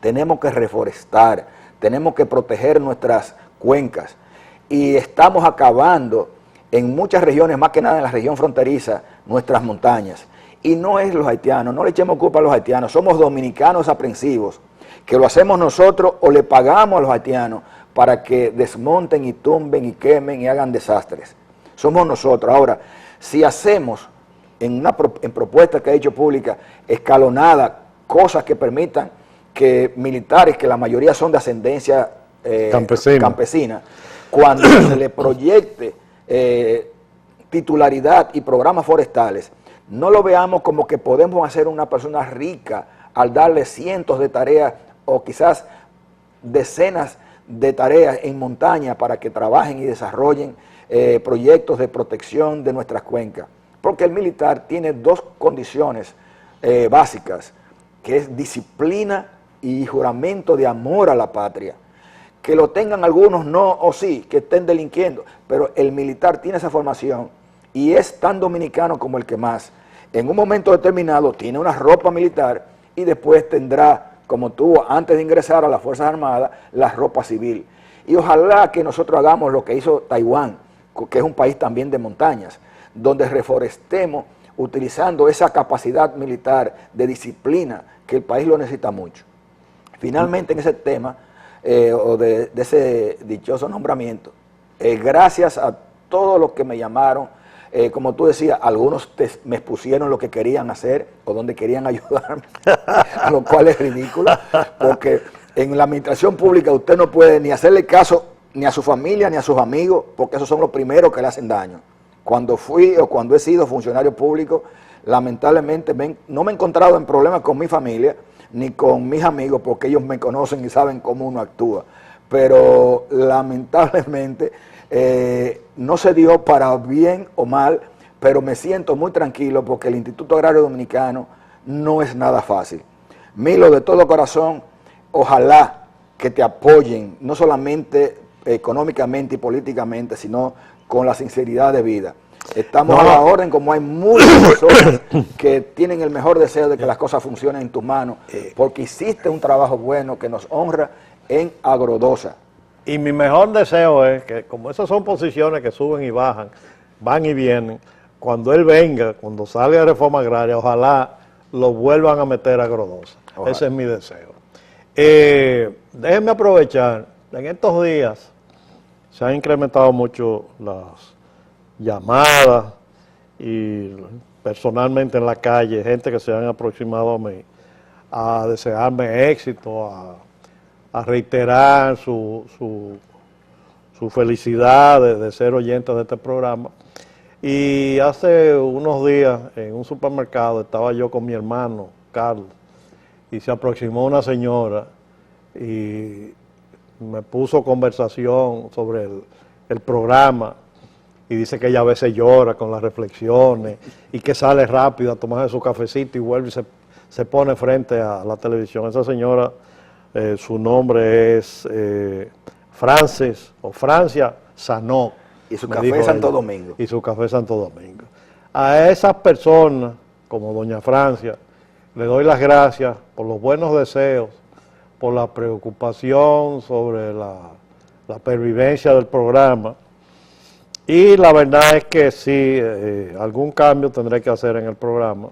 Tenemos que reforestar, tenemos que proteger nuestras cuencas y estamos acabando en muchas regiones, más que nada en la región fronteriza, nuestras montañas. Y no es los haitianos, no le echemos culpa a los haitianos, somos dominicanos aprensivos, que lo hacemos nosotros o le pagamos a los haitianos para que desmonten y tumben y quemen y hagan desastres. Somos nosotros. Ahora, si hacemos en propuesta que ha hecho pública, escalonada, cosas que permitan que militares, que la mayoría son de ascendencia campesina, cuando se le proyecte titularidad y programas forestales, no lo veamos como que podemos hacer una persona rica al darle cientos de tareas o quizás decenas de tareas en montaña para que trabajen y desarrollen proyectos de protección de nuestras cuencas. Porque el militar tiene dos condiciones básicas, que es disciplina y juramento de amor a la patria. Que lo tengan algunos no o sí, que estén delinquiendo, pero el militar tiene esa formación y es tan dominicano como el que más. En un momento determinado tiene una ropa militar y después tendrá, como tuvo antes de ingresar a las Fuerzas Armadas, la ropa civil. Y ojalá que nosotros hagamos lo que hizo Taiwán, que es un país también de montañas, donde reforestemos utilizando esa capacidad militar de disciplina que el país lo necesita mucho. Finalmente, en ese tema, o de ese dichoso nombramiento, gracias a todos los que me llamaron, como tú decías, algunos me expusieron lo que querían hacer o donde querían ayudarme, lo cual es ridículo, porque en la administración pública usted no puede ni hacerle caso ni a su familia ni a sus amigos, porque esos son los primeros que le hacen daño. Cuando fui o cuando he sido funcionario público, lamentablemente no me he encontrado en problemas con mi familia ni con mis amigos, porque ellos me conocen y saben cómo uno actúa. Pero lamentablemente no se dio para bien o mal, pero me siento muy tranquilo porque el Instituto Agrario Dominicano no es nada fácil. Milo, de todo corazón, ojalá que te apoyen, no solamente económicamente y políticamente, sino con la sinceridad de vida. Estamos a la orden, como hay muchas personas que tienen el mejor deseo de que las cosas funcionen en tus manos, porque hiciste un trabajo bueno que nos honra en Agrodosa. Y mi mejor deseo es que, como esas son posiciones que suben y bajan, van y vienen, cuando él venga, cuando salga de reforma agraria, ojalá lo vuelvan a meter a Agrodosa. Ojalá. Ese es mi deseo. Déjenme aprovechar, en estos días se han incrementado mucho las llamadas y personalmente en la calle, gente que se han aproximado a mí a desearme éxito, a reiterar su felicidad de ser oyente de este programa. Y hace unos días en un supermercado estaba yo con mi hermano, Carlos, y se aproximó una señora y me puso conversación sobre el programa y dice que ella a veces llora con las reflexiones y que sale rápido a tomarse su cafecito y vuelve y se pone frente a la televisión. Esa señora, su nombre es Francia Sanó. Y su café Santo Domingo. Y su café Santo Domingo. A esas personas, como doña Francia, le doy las gracias por los buenos deseos, por la preocupación sobre la pervivencia del programa. Y la verdad es que sí, algún cambio tendré que hacer en el programa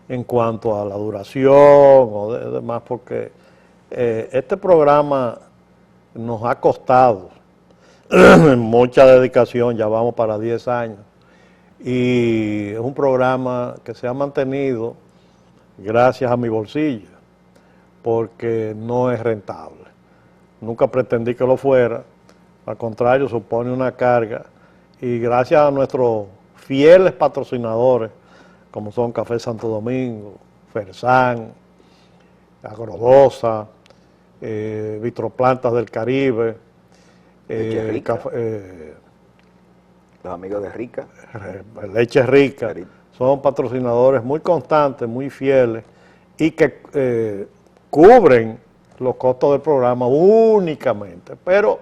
en cuanto a la duración o demás, porque este programa nos ha costado mucha dedicación, ya vamos para 10 años, y es un programa que se ha mantenido gracias a mi bolsillo, porque no es rentable. Nunca pretendí que lo fuera, al contrario, supone una carga, y gracias a nuestros fieles patrocinadores, como son Café Santo Domingo, Fersan, Agrodosa, Vitroplantas del Caribe, los amigos de Rica, Leche Rica, son patrocinadores muy constantes, muy fieles y que cubren los costos del programa únicamente, pero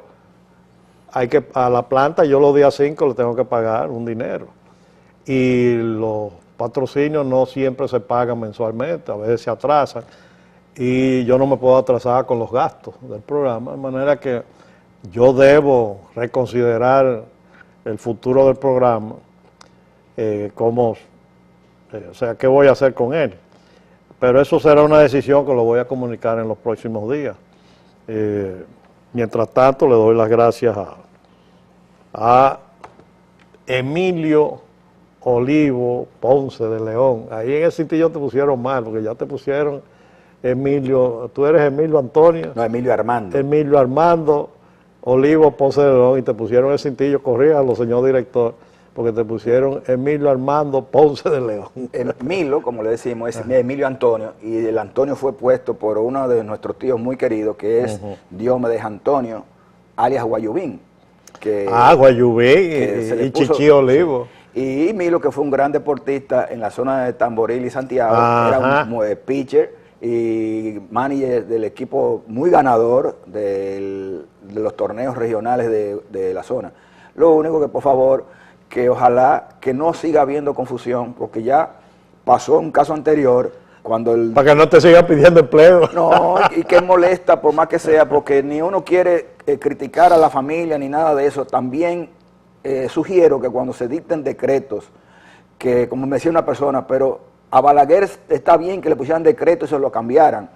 a la planta yo los días 5 le tengo que pagar un dinero y los patrocinios no siempre se pagan mensualmente, a veces se atrasan y yo no me puedo atrasar con los gastos del programa, de manera que yo debo reconsiderar el futuro del programa, o sea, qué voy a hacer con él. Pero eso será una decisión que lo voy a comunicar en los próximos días. Mientras tanto, le doy las gracias a Emilio Olivo Ponce de León. Ahí en el cintillo te pusieron mal, porque ya te pusieron Emilio, tú eres Emilio Antonio. No, Emilio Armando. Emilio Armando Olivo Ponce de León, y te pusieron el cintillo, corríjalo, señor director, porque te pusieron Emilio Armando Ponce de León. Emilio, como le decimos, es Emilio Antonio, y el Antonio fue puesto por uno de nuestros tíos muy queridos, que es Diomedes Antonio, alias Guayubín. Guayubín y Chichi Olivo. Y Emilio, que fue un gran deportista en la zona de Tamboril y Santiago, era un pitcher y manager del equipo muy ganador de los torneos regionales de la zona. Lo único que, por favor, que ojalá que no siga habiendo confusión, porque ya pasó un caso anterior, cuando para que no te sigan pidiendo empleo. No, y que molesta, por más que sea, porque ni uno quiere criticar a la familia ni nada de eso. También sugiero que cuando se dicten decretos, que como me decía una persona, pero a Balaguer está bien que le pusieran decretos y se lo cambiaran,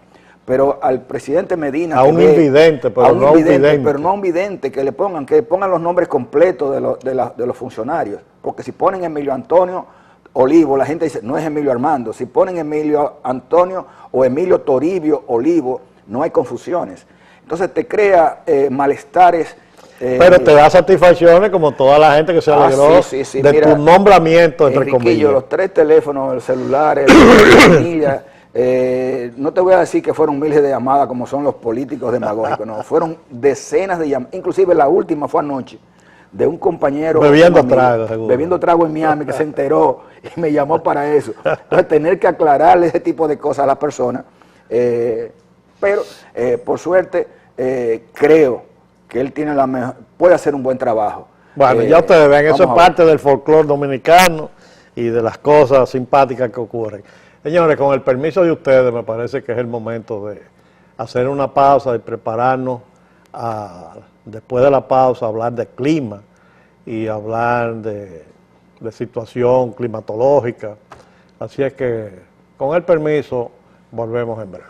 pero al presidente Medina... A un invidente, pero no a un vidente. Pero no a un vidente, que pongan los nombres completos de los funcionarios, porque si ponen Emilio Antonio Olivo, la gente dice, no es Emilio Armando. Si ponen Emilio Antonio o Emilio Toribio Olivo, no hay confusiones. Entonces te crea malestares. Pero te da satisfacciones como toda la gente que se alegró de mira, tu nombramiento, entre comillas. Los 3 teléfonos, el celular, la familia, no te voy a decir que fueron miles de llamadas como son los políticos demagógicos, no, fueron decenas de llamadas, inclusive la última fue anoche, de un compañero bebiendo trago, seguro. Bebiendo trago en Miami, que se enteró y me llamó para eso. Entonces tener que aclararle ese tipo de cosas a las personas, pero por suerte creo que él tiene puede hacer un buen trabajo. Bueno, ya ustedes ven, eso es parte del folclore dominicano y de las cosas simpáticas que ocurren. Señores, con el permiso de ustedes, me parece que es el momento de hacer una pausa y prepararnos después de la pausa, hablar de clima y hablar de situación climatológica. Así es que, con el permiso, volvemos en breve.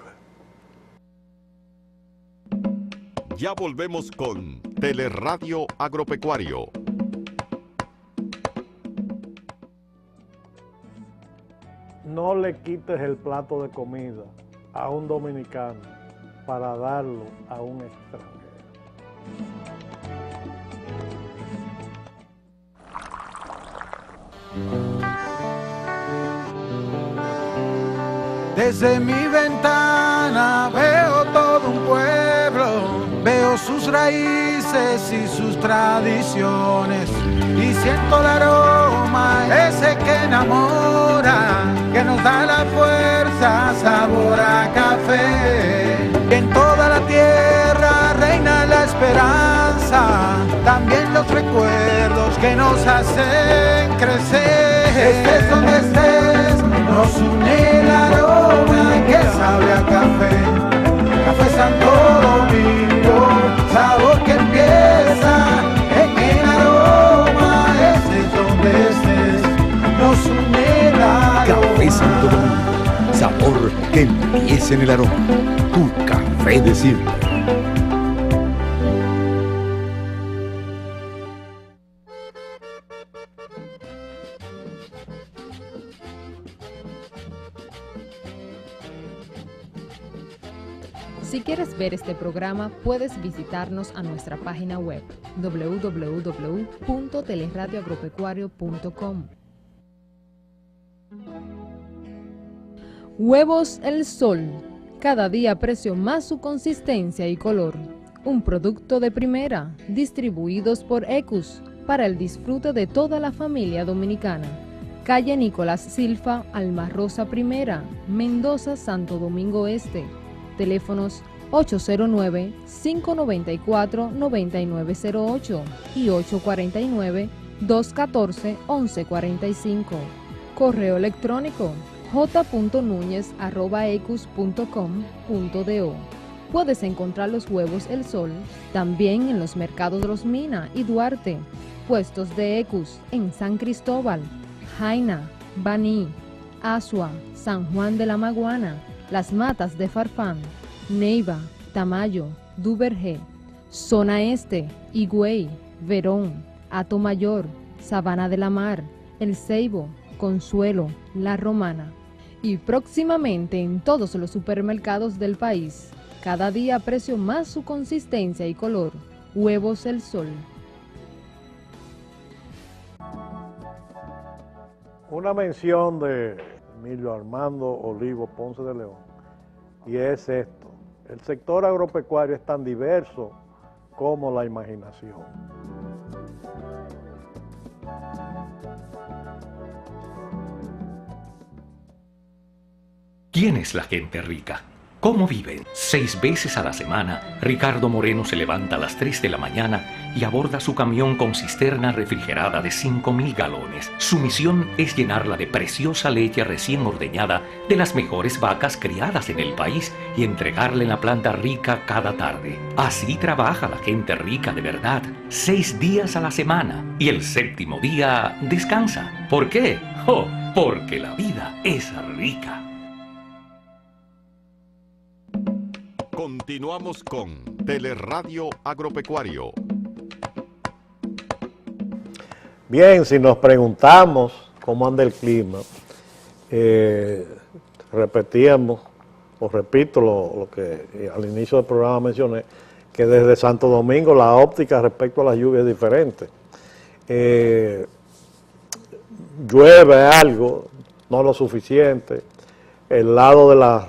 Ya volvemos con Teleradio Agropecuario. No le quites el plato de comida a un dominicano para darlo a un extranjero. Desde mi ventana veo todo un pueblo, veo sus raíces y sus tradiciones y siento el aroma ese que enamora, que nos da la fuerza, sabor a café. En toda la tierra reina la esperanza, también los recuerdos que nos hacen crecer. Estés donde estés, nos une el aroma que sabe a café. Café Santo Domingo, sabor que empieza en el aroma. Estés donde estés, nos une el aroma. Café Santo Domingo, sabor que empieza en el aroma. Tu café de siempre. Si quieres ver este programa, puedes visitarnos a nuestra página web www.teleradioagropecuario.com. Huevos El Sol. Cada día aprecio más su consistencia y color. Un producto de primera, distribuidos por Ecus, para el disfrute de toda la familia dominicana. calle Nicolás Silva, Alma Rosa Primera, Mendoza, Santo Domingo Este. Teléfonos 809-594-9908 y 849-214-1145. Correo electrónico j.nuñez@ecus.com.do. Puedes encontrar los huevos El Sol también en los mercados de Los Minas y Duarte, puestos de Ecus en San Cristóbal, Jaina, Baní, Asua, San Juan de la Maguana, Las Matas de Farfán, Neiva, Tamayo, Duvergé, Zona Este, Higüey, Verón, Atomayor, Sabana de la Mar, El Ceibo, Consuelo, La Romana. Y próximamente en todos los supermercados del país. Cada día aprecio más su consistencia y color. Huevos El Sol. Una mención de Emilio Armando Olivo Ponce de León, y es esto: el sector agropecuario es tan diverso como la imaginación. ¿Quién es la gente rica? ¿Cómo viven? 6 veces a la semana, Ricardo Moreno se levanta a las 3 de la mañana y aborda su camión con cisterna refrigerada de 5.000 galones. Su misión es llenarla de preciosa leche recién ordeñada de las mejores vacas criadas en el país y entregarla en la planta rica cada tarde. Así trabaja la gente rica de verdad, 6 días a la semana, y el 7º día descansa. ¿Por qué? Oh, porque la vida es rica. Continuamos con Teleradio Agropecuario. Bien, si nos preguntamos cómo anda el clima, repetíamos, o repito lo que al inicio del programa mencioné, que desde Santo Domingo la óptica respecto a las lluvias es diferente. Llueve algo, no lo suficiente. El lado de las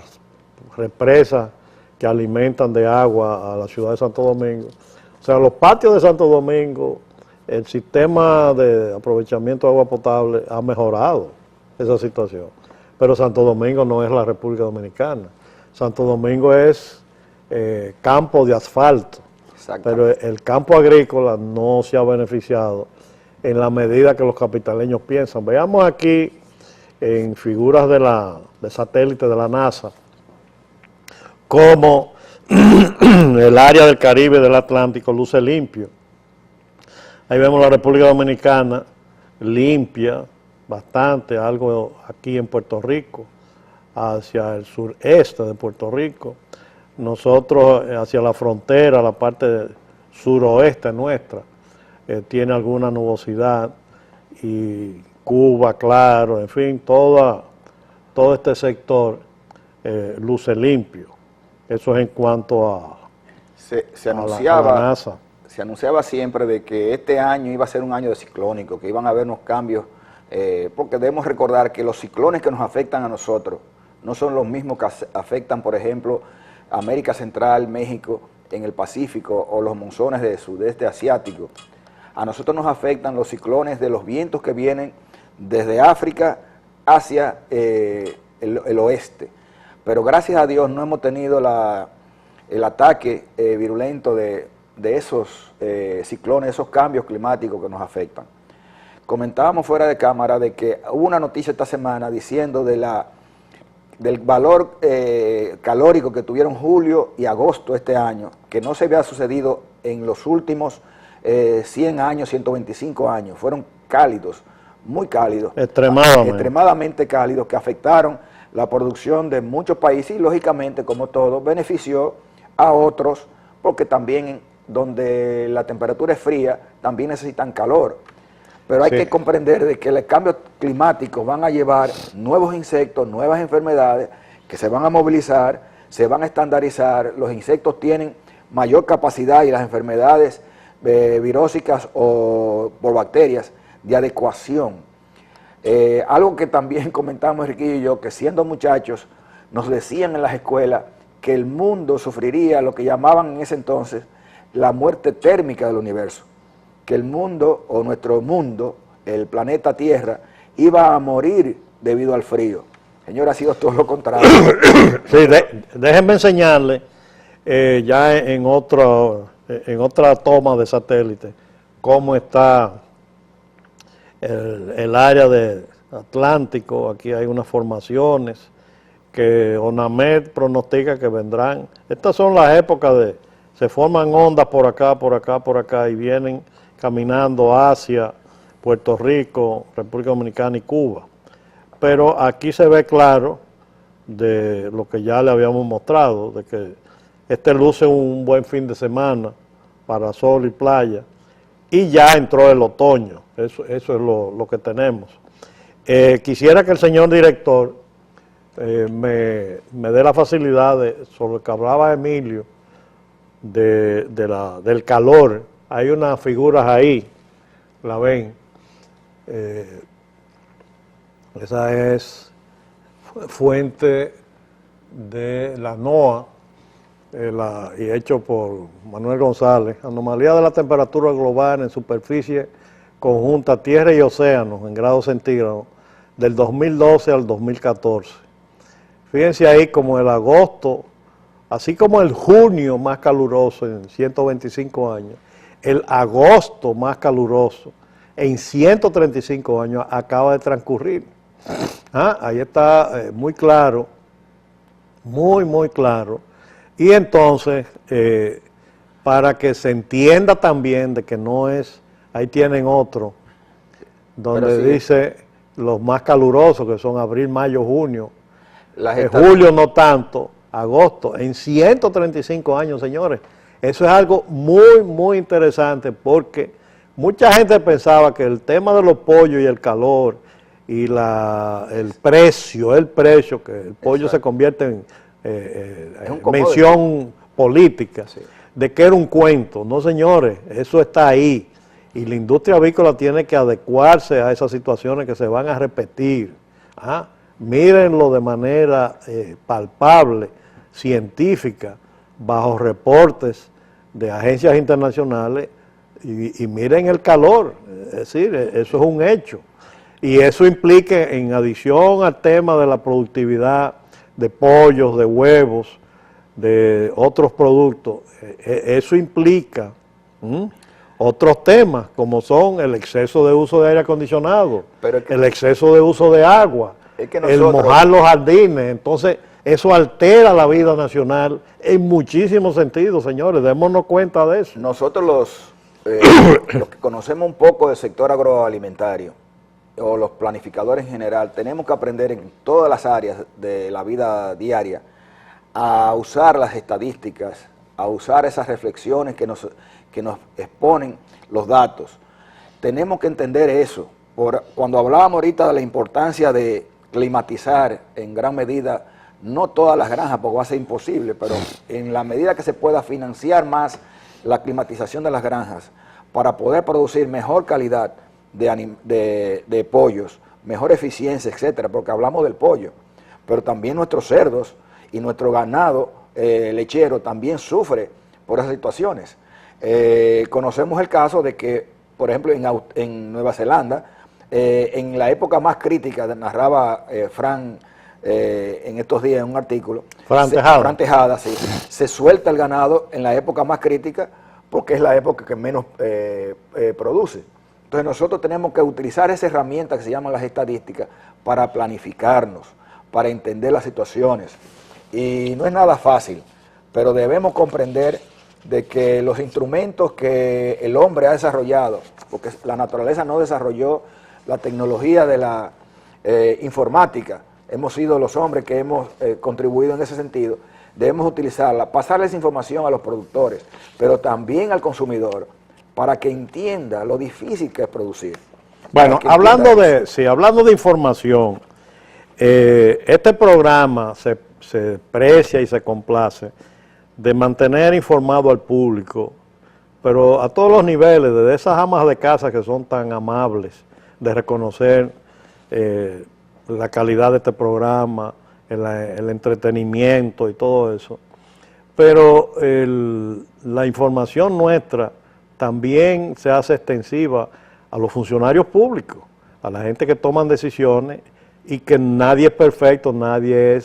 represas que alimentan de agua a la ciudad de Santo Domingo, o sea, los patios de Santo Domingo, el sistema de aprovechamiento de agua potable ha mejorado esa situación, pero Santo Domingo no es la República Dominicana. Santo Domingo es campo de asfalto, pero el campo agrícola no se ha beneficiado en la medida que los capitaleños piensan. Veamos aquí en figuras de satélite de la NASA cómo el área del Caribe y del Atlántico luce limpio. Ahí vemos la República Dominicana limpia bastante, algo aquí en Puerto Rico, hacia el sureste de Puerto Rico. Nosotros hacia la frontera, la parte suroeste nuestra, tiene alguna nubosidad, y Cuba, claro, en fin, todo este sector luce limpio. Eso es en cuanto a la NASA. Se anunciaba siempre de que este año iba a ser un año de ciclónico, que iban a haber unos cambios, porque debemos recordar que los ciclones que nos afectan a nosotros no son los mismos que afectan, por ejemplo, América Central, México, en el Pacífico, o los monzones del sudeste asiático. A nosotros nos afectan los ciclones de los vientos que vienen desde África hacia el oeste. Pero gracias a Dios no hemos tenido el ataque virulento de esos ciclones, esos cambios climáticos que nos afectan. Comentábamos fuera de cámara de que hubo una noticia esta semana diciendo del valor calórico que tuvieron julio y agosto este año, que no se había sucedido en los últimos 100 años, 125 años. Fueron cálidos, muy cálidos. Extremadamente cálidos, que afectaron la producción de muchos países y, lógicamente, como todo, benefició a otros, porque también donde la temperatura es fría, también necesitan calor. Pero hay que comprender de que los cambios climáticos van a llevar nuevos insectos, nuevas enfermedades, que se van a movilizar, se van a estandarizar. Los insectos tienen mayor capacidad, y las enfermedades virósicas o por bacterias de adecuación. Algo que también comentamos Enriquillo y yo, que siendo muchachos nos decían en las escuelas que el mundo sufriría lo que llamaban en ese entonces la muerte térmica del universo, que el mundo, o nuestro mundo, el planeta Tierra, iba a morir debido al frío. Señor, ha sido todo lo contrario. Sí, déjenme enseñarle ya en otra toma de satélite cómo está el área de Atlántico. Aquí hay unas formaciones que ONAMED pronostica que vendrán. Estas son las épocas se forman ondas por acá, por acá, por acá y vienen caminando hacia Puerto Rico, República Dominicana y Cuba. Pero aquí se ve claro de lo que ya le habíamos mostrado, de que luce un buen fin de semana para sol y playa, y ya entró el otoño. Eso es lo que tenemos. Quisiera que el señor director me dé la facilidad sobre lo que hablaba Emilio, del calor. Hay unas figuras ahí, la ven. Esa es fuente de la NOAA y hecho por Manuel González. Anomalía de la temperatura global en superficie conjunta tierra y océanos en grados centígrados del 2012 al 2014. Fíjense ahí como el agosto, así como el junio más caluroso en 125 años, el agosto más caluroso en 135 años acaba de transcurrir. Ahí está muy claro, muy claro. Y entonces, para que se entienda también de que no es, ahí tienen otro, donde dice los más calurosos, que son abril, mayo, junio, julio no tanto, agosto, en 135 años, señores. Eso es algo muy interesante, porque mucha gente pensaba que el tema de los pollos y el calor y el precio, que el pollo se convierte en mención política, de que era un cuento. No, señores, eso está ahí. Y la industria avícola tiene que adecuarse a esas situaciones que se van a repetir. Mírenlo de manera palpable, científica, bajo reportes de agencias internacionales, y miren el calor. Es decir, eso es un hecho. Y eso implica, en adición al tema de la productividad de pollos, de huevos, de otros productos, eso implica otros temas, como son el exceso de uso de aire acondicionado, el exceso de uso de agua, el mojar los jardines. Entonces, eso altera la vida nacional en muchísimos sentidos, señores. Démonos cuenta de eso. Nosotros los que conocemos un poco del sector agroalimentario, o los planificadores en general, tenemos que aprender en todas las áreas de la vida diaria a usar las estadísticas, a usar esas reflexiones que nos exponen los datos. Tenemos que entender eso. Cuando hablábamos ahorita de la importancia de climatizar en gran medida, no todas las granjas, porque va a ser imposible, pero en la medida que se pueda financiar más la climatización de las granjas para poder producir mejor calidad de pollos, mejor eficiencia, etcétera, porque hablamos del pollo, pero también nuestros cerdos y nuestro ganado lechero también sufre por esas situaciones. Conocemos el caso de que, por ejemplo, en Nueva Zelanda, en la época más crítica, narraba Fran en estos días en un artículo, Fran Tejada, sí, se suelta el ganado en la época más crítica porque es la época que menos produce. Entonces nosotros tenemos que utilizar esa herramienta que se llaman las estadísticas para planificarnos, para entender las situaciones. Y no es nada fácil, pero debemos comprender de que los instrumentos que el hombre ha desarrollado, porque la naturaleza no desarrolló la tecnología de la informática, hemos sido los hombres que hemos contribuido en ese sentido, debemos utilizarla, pasarles información a los productores, pero también al consumidor, para que entienda lo difícil que es producir. Bueno, hablando de información, este programa se precia y se complace de mantener informado al público, pero a todos los niveles, desde esas amas de casa que son tan amables de reconocer la calidad de este programa, el entretenimiento y todo eso, pero la información nuestra también se hace extensiva a los funcionarios públicos, a la gente que toman decisiones y que nadie es perfecto, nadie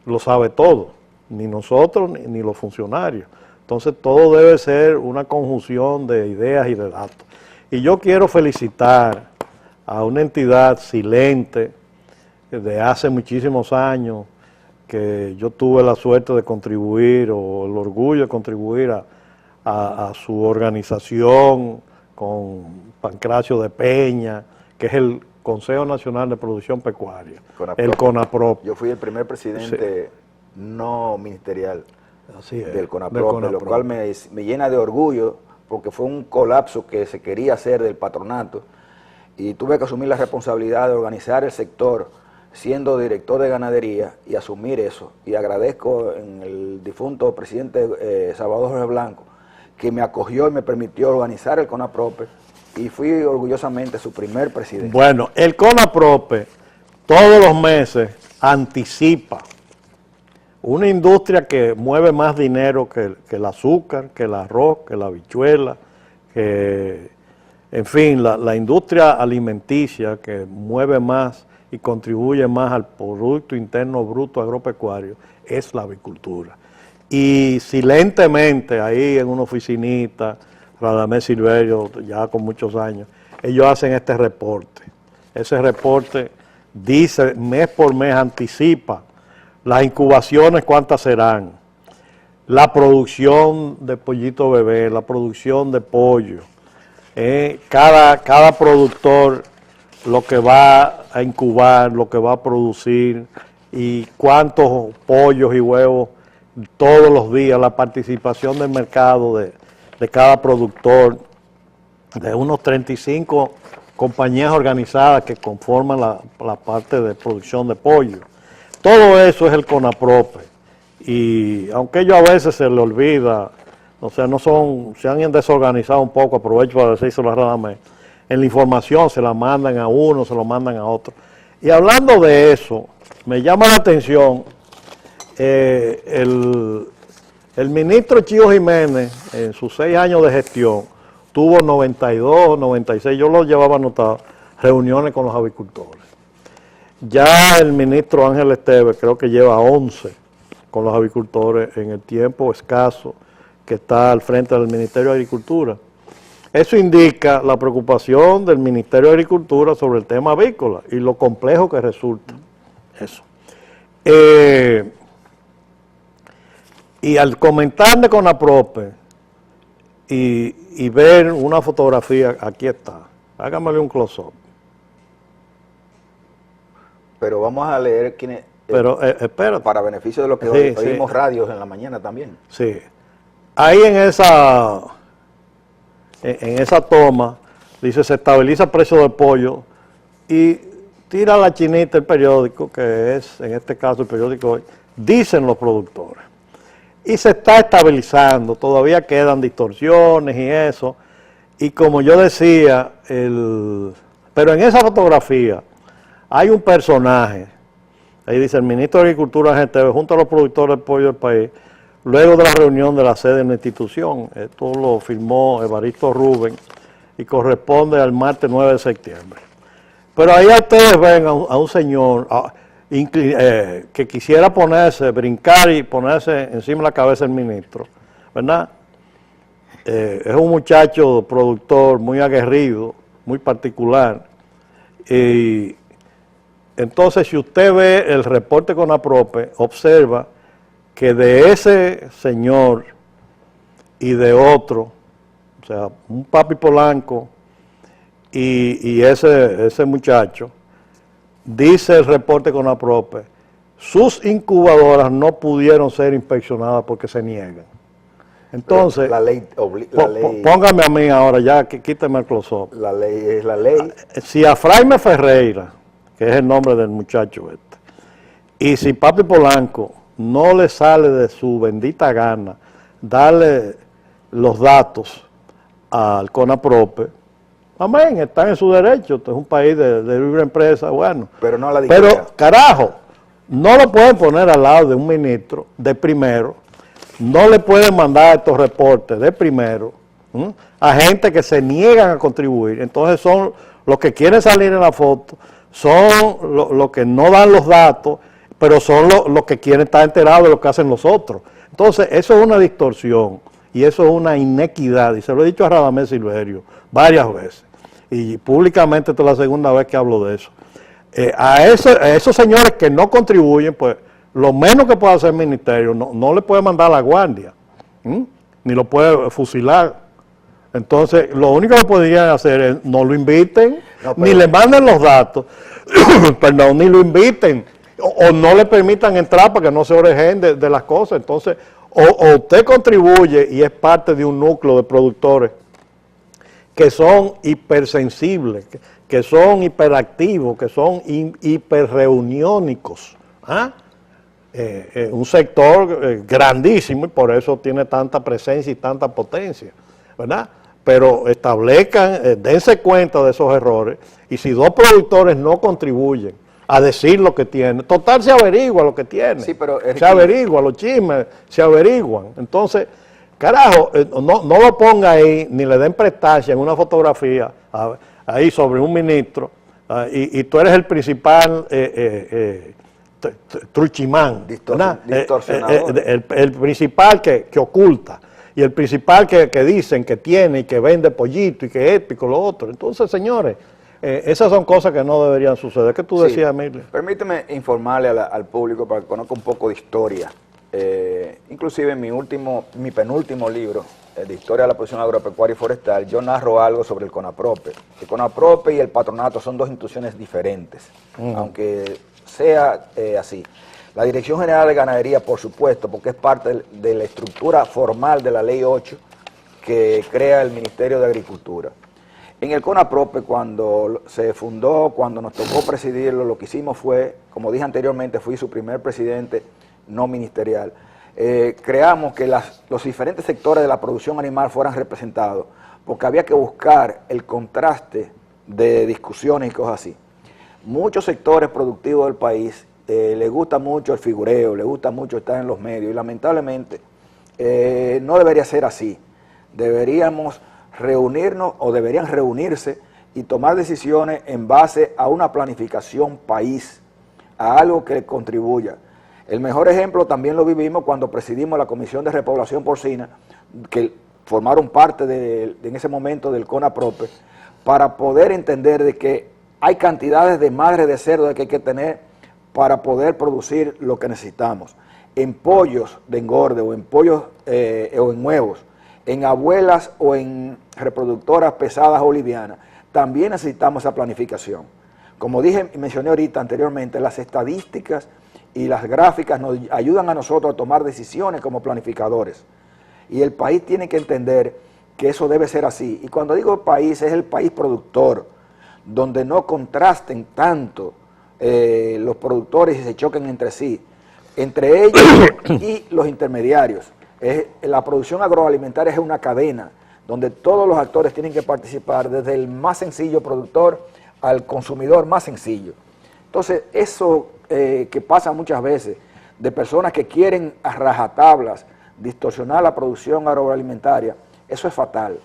lo sabe todo, ni nosotros ni los funcionarios. Entonces todo debe ser una conjunción de ideas y de datos. Y yo quiero felicitar a una entidad silente de hace muchísimos años, que yo tuve la suerte de contribuir, o el orgullo de contribuir a su organización con Pancracio de Peña, que es el Consejo Nacional de Producción Pecuaria, el CONAPROP. Yo fui el primer presidente no ministerial del CONAPROP, del CONAPROP, lo cual me llena de orgullo, porque fue un colapso que se quería hacer del patronato, y tuve que asumir la responsabilidad de organizar el sector, siendo director de ganadería, y asumir eso. Y agradezco en el difunto presidente Salvador Jorge Blanco, que me acogió y me permitió organizar el CONAPROPE, y fui orgullosamente su primer presidente. Bueno, el CONAPROPE todos los meses anticipa una industria que mueve más dinero que el azúcar, que el arroz, que la habichuela, que, en fin, la industria alimenticia que mueve más y contribuye más al Producto Interno Bruto agropecuario, es la avicultura. Y silentemente, ahí en una oficinita, Radamés Silverio, ya con muchos años, ellos hacen este reporte. Ese reporte dice, mes por mes, anticipa las incubaciones, cuántas serán, la producción de pollito bebé, la producción de pollo, cada productor lo que va a incubar, lo que va a producir y cuántos pollos y huevos todos los días, la participación del mercado de cada productor, de unos 35 compañías organizadas que conforman la parte de producción de pollo. Todo eso es el CONAPROPE, y aunque ellos a veces se le olvida, o sea, se han desorganizado un poco, aprovecho para decirlo a Radamés, en la información se la mandan a uno, se lo mandan a otro. Y hablando de eso, me llama la atención el ministro Chío Jiménez, en sus 6 años de gestión, tuvo 92, 96, yo lo llevaba anotado, reuniones con los avicultores. Ya el ministro Ángel Esteves creo que lleva 11 con los avicultores en el tiempo escaso que está al frente del Ministerio de Agricultura. Eso indica la preocupación del Ministerio de Agricultura sobre el tema avícola y lo complejo que resulta eso. Y al comentar de CONAPROPE y ver una fotografía, aquí está, hágamele un close-up. Pero vamos a leer quiénes, pero espérate, para beneficio de los que sí, oímos radios en la mañana también. Sí, ahí en esa toma dice se estabiliza el precio del pollo y tira la chinita el periódico, que es en este caso el periódico Hoy, dicen los productores. Y se está estabilizando, todavía quedan distorsiones y eso, y como yo decía, pero en esa fotografía hay un personaje, ahí dice el ministro de Agricultura Ángel junto a los productores del pollo del país, luego de la reunión de la sede de la institución. Esto lo firmó Evaristo Rubén y corresponde al martes 9 de septiembre. Pero ahí ustedes ven a un señor que quisiera brincar y ponerse encima de la cabeza del ministro, ¿verdad? Es un muchacho productor muy aguerrido, muy particular. Y entonces, si usted ve el reporte CONAPROPE, observa que de ese señor y de otro, o sea, un Papi Polanco y ese muchacho, dice el reporte CONAPROPE, sus incubadoras no pudieron ser inspeccionadas porque se niegan. Entonces, la ley, póngame a mí ahora, ya quíteme el close-up. La ley es la ley. Si a Fraime Ferreira, que es el nombre del muchacho y si Papi Polanco no le sale de su bendita gana darle los datos al CONAPROPE, amén, están en su derecho, esto es un país de libre empresa, bueno. Pero no la Pero, carajo, no lo pueden poner al lado de un ministro de primero, no le pueden mandar estos reportes de primero a gente que se niegan a contribuir. Entonces son los que quieren salir en la foto son los que no dan los datos, pero son los que quieren estar enterados de lo que hacen los otros. Entonces, eso es una distorsión y eso es una inequidad, y se lo he dicho a Radamés Silverio varias veces, y públicamente esta es la segunda vez que hablo de eso. A esos señores que no contribuyen, pues lo menos que puede hacer el ministerio, no le puede mandar a la guardia, ni lo puede fusilar. Entonces, lo único que podrían hacer es no lo inviten, ni le manden los datos, perdón, ni lo inviten, o no le permitan entrar para que no se orejen de las cosas. Entonces, o usted contribuye y es parte de un núcleo de productores que son hipersensibles, que son hiperactivos, que son hiperreuniónicos. Un sector grandísimo y por eso tiene tanta presencia y tanta potencia, ¿verdad? Pero establezcan, dense cuenta de esos errores, y si dos productores no contribuyen a decir lo que tienen, total se averigua lo que tienen, sí, pero se averigua, los chismes se averiguan. Entonces, carajo, no lo ponga ahí, ni le den prestancia en una fotografía ahí sobre un ministro, y tú eres el principal truchimán, distorsionador. El principal que oculta, y el principal que dicen que tiene y que vende pollito y que esto y que lo otro. Entonces, señores, esas son cosas que no deberían suceder. ¿Qué tú decías, Emilio? Permíteme informarle al público para que conozca un poco de historia. Inclusive en mi penúltimo libro, de Historia de la Producción Agropecuaria y Forestal, yo narro algo sobre el CONAPROPE. El CONAPROPE y el patronato son dos instituciones diferentes, aunque sea así. La Dirección General de Ganadería, por supuesto, porque es parte de la estructura formal de la Ley 8 que crea el Ministerio de Agricultura. En el CONAPROPE, cuando se fundó, cuando nos tocó presidirlo, lo que hicimos fue, como dije anteriormente, fui su primer presidente no ministerial. Creamos que los diferentes sectores de la producción animal fueran representados, porque había que buscar el contraste de discusiones y cosas así. Muchos sectores productivos del país les gusta mucho el figureo, les gusta mucho estar en los medios, y lamentablemente no debería ser así. Deberíamos reunirnos, o deberían reunirse y tomar decisiones en base a una planificación país, a algo que contribuya. El mejor ejemplo también lo vivimos cuando presidimos la Comisión de Repoblación Porcina, que formaron parte en ese momento del CONAPROPE, para poder entender de que hay cantidades de madres de cerdo que hay que tener para poder producir lo que necesitamos. En pollos de engorde, o en pollos o en huevos, en abuelas o en reproductoras pesadas o livianas, también necesitamos esa planificación. Como dije y mencioné ahorita anteriormente, las estadísticas y las gráficas nos ayudan a nosotros a tomar decisiones como planificadores. Y el país tiene que entender que eso debe ser así. Y cuando digo país, es el país productor, donde no contrasten tanto los productores y se choquen entre sí, entre ellos y los intermediarios. La producción agroalimentaria es una cadena donde todos los actores tienen que participar, desde el más sencillo productor al consumidor más sencillo. Entonces, eso que pasa muchas veces, de personas que quieren a rajatablas distorsionar la producción agroalimentaria, eso es fatal.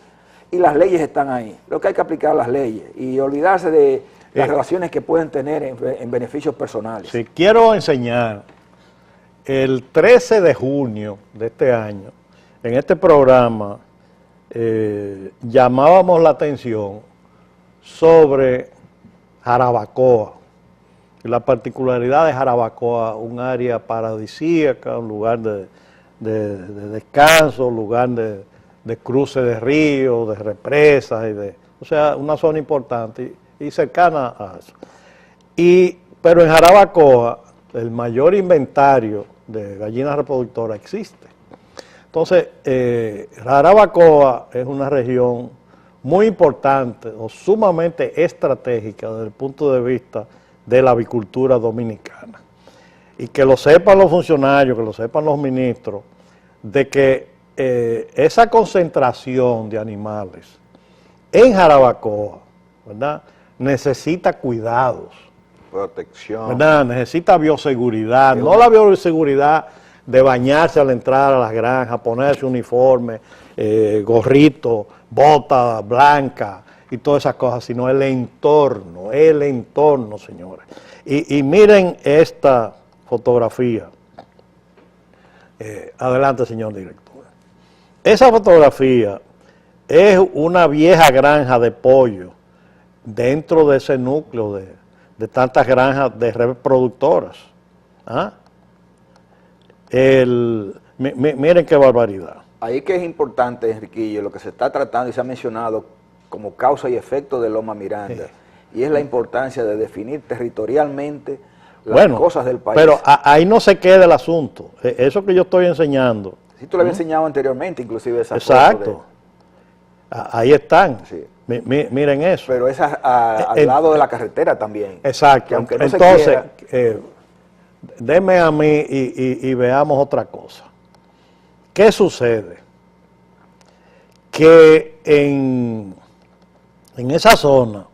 Y las leyes están ahí. Lo que hay que aplicar las leyes y olvidarse de las relaciones que pueden tener en beneficios personales. Sí, quiero enseñar. El 13 de junio de este año, en este programa, llamábamos la atención sobre Jarabacoa. La particularidad de Jarabacoa, un área paradisíaca, un lugar de descanso, un lugar de cruce de ríos, de represas, o sea, una zona importante y cercana a eso. Pero en Jarabacoa, el mayor inventario de gallinas reproductoras existe. Entonces, Jarabacoa es una región muy importante o sumamente estratégica desde el punto de vista de la avicultura dominicana. Y que lo sepan los funcionarios, que lo sepan los ministros, de que esa concentración de animales en Jarabacoa, ¿verdad?, necesita cuidados. Protección. ¿Verdad? Necesita bioseguridad, no la bioseguridad de bañarse al entrar a las granjas, ponerse uniforme, gorrito, bota blanca y todas esas cosas, sino el entorno, señores. Y miren esta fotografía. Adelante, señor director. Esa fotografía es una vieja granja de pollo dentro de ese núcleo de tantas granjas de reproductoras. ¿Ah? Miren qué barbaridad. Ahí que es importante, Enriquillo, lo que se está tratando y se ha mencionado como causa y efecto de Loma Miranda, sí. Y es la importancia de definir territorialmente las cosas del país. Pero ahí no se queda el asunto. Eso que yo estoy enseñando. Sí, tú lo habías enseñado anteriormente, inclusive esa exacto. Ahí están. Sí. Miren eso. Pero es al lado de la carretera también. Exacto. Que aunque no entonces, denme a mí y veamos otra cosa. ¿Qué sucede? Que en esa zona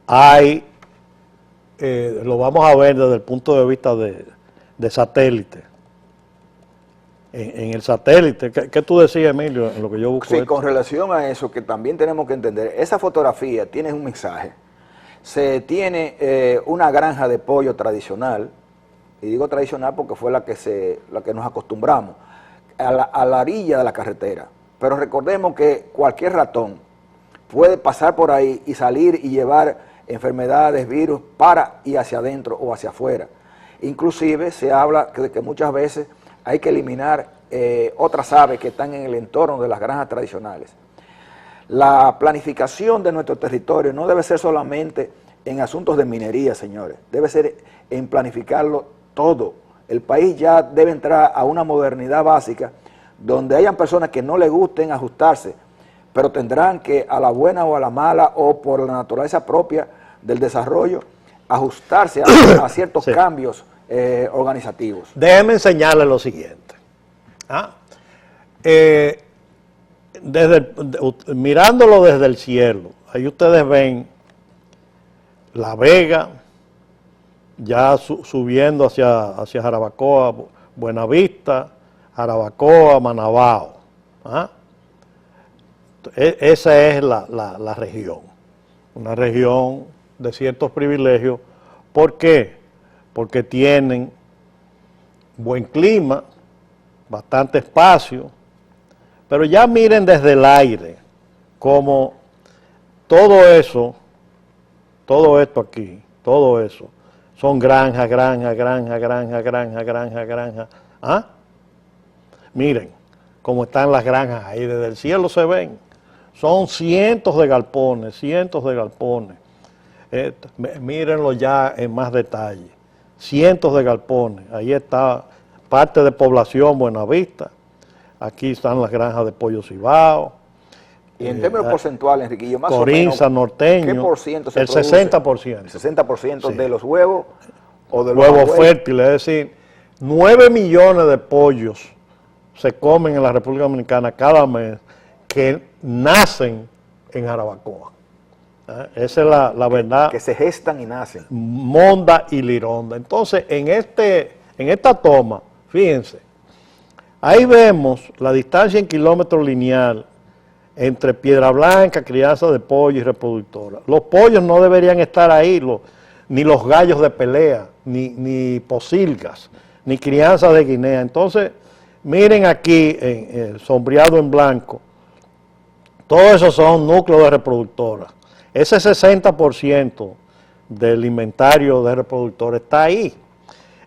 hay, lo vamos a ver desde el punto de vista de satélite. En el satélite, ¿qué tú decías, Emilio, en lo que yo busco? Sí, con relación a eso, que también tenemos que entender, esa fotografía tiene un mensaje. Se tiene una granja de pollo tradicional, y digo tradicional porque fue la que nos acostumbramos, a la orilla de la carretera. Pero recordemos que cualquier ratón puede pasar por ahí y salir y llevar enfermedades, virus, para y hacia adentro o hacia afuera. Inclusive se habla de que muchas veces hay que eliminar otras aves que están en el entorno de las granjas tradicionales. La planificación de nuestro territorio no debe ser solamente en asuntos de minería, señores, debe ser en planificarlo todo. El país ya debe entrar a una modernidad básica donde hayan personas que no les gusten ajustarse, pero tendrán que a la buena o a la mala o por la naturaleza propia del desarrollo ajustarse a ciertos sí. cambios organizativos. Déjenme enseñarles lo siguiente. Mirándolo desde el cielo, ahí ustedes ven La Vega, ya subiendo hacia Jarabacoa, Buenavista, Jarabacoa, Manabao. Esa es la región, una región de ciertos privilegios. ¿Por qué? Porque tienen buen clima, bastante espacio, pero ya miren desde el aire como todo esto aquí, todo eso, son granja. Miren cómo están las granjas ahí, desde el cielo se ven, son cientos de galpones. Mírenlo ya en más detalle, cientos de galpones, ahí está parte de población Buenavista, aquí están las granjas de Pollo Cibao. Y en términos porcentuales, Enriquillo, más Corinza, o menos, Norteño, ¿qué por ciento se el produce? 60%. El 60% sí. De los huevos o de los huevos fértiles, es decir, 9 millones de pollos se comen en la República Dominicana cada mes que nacen en Jarabacoa. Esa es la verdad. Que se gestan y nacen. Monda y Lironda. Entonces, en esta toma, fíjense, ahí vemos la distancia en kilómetro lineal entre Piedra Blanca, crianza de pollo y reproductora. Los pollos no deberían estar ahí, ni los gallos de pelea, ni posilgas, ni crianza de guinea. Entonces, miren aquí, sombreado en blanco, todos esos son núcleos de reproductoras. Ese 60% del inventario de reproductores está ahí.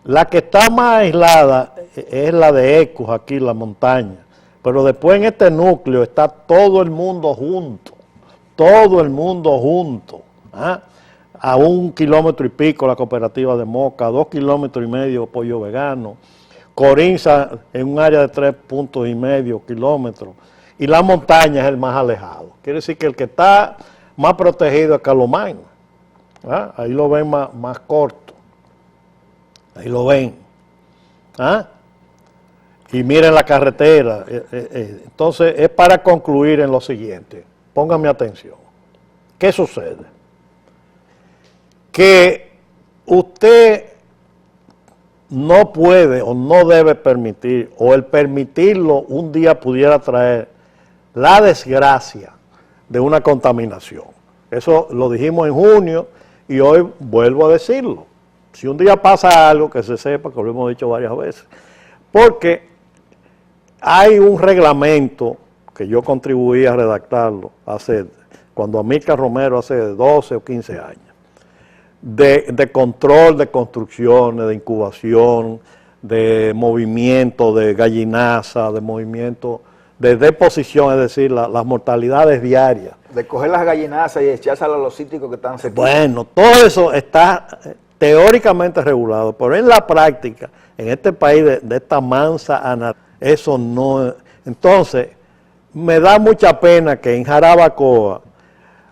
La que está más aislada es la de Ecos, aquí en la montaña. Pero después en este núcleo está todo el mundo junto. A 1 kilómetro y pico la cooperativa de Moca, 2,5 kilómetros Pollo Vegano, Corinza en un área de 3,5 kilómetros. Y la montaña es el más alejado. Quiere decir que el que está más protegido es Calomán. Ahí lo ven más corto. Ahí lo ven. Y miren la carretera. Entonces, es para concluir en lo siguiente. Pónganme atención. ¿Qué sucede? Que usted no puede o no debe permitir, o el permitirlo un día pudiera traer la desgracia de una contaminación. Eso lo dijimos en junio y hoy vuelvo a decirlo. Si un día pasa algo, que se sepa, que lo hemos dicho varias veces, porque hay un reglamento que yo contribuí a redactarlo cuando Amílcar Romero hace 12 o 15 años, de control de construcciones, de incubación, de movimiento, de gallinaza, de movimiento, de deposición, es decir, las mortalidades diarias. De coger las gallinazas y echárselas a los cítricos que están cerca. Bueno, todo eso está teóricamente regulado, pero en la práctica, en este país de esta mansa anarquía, eso no. Entonces, me da mucha pena que en Jarabacoa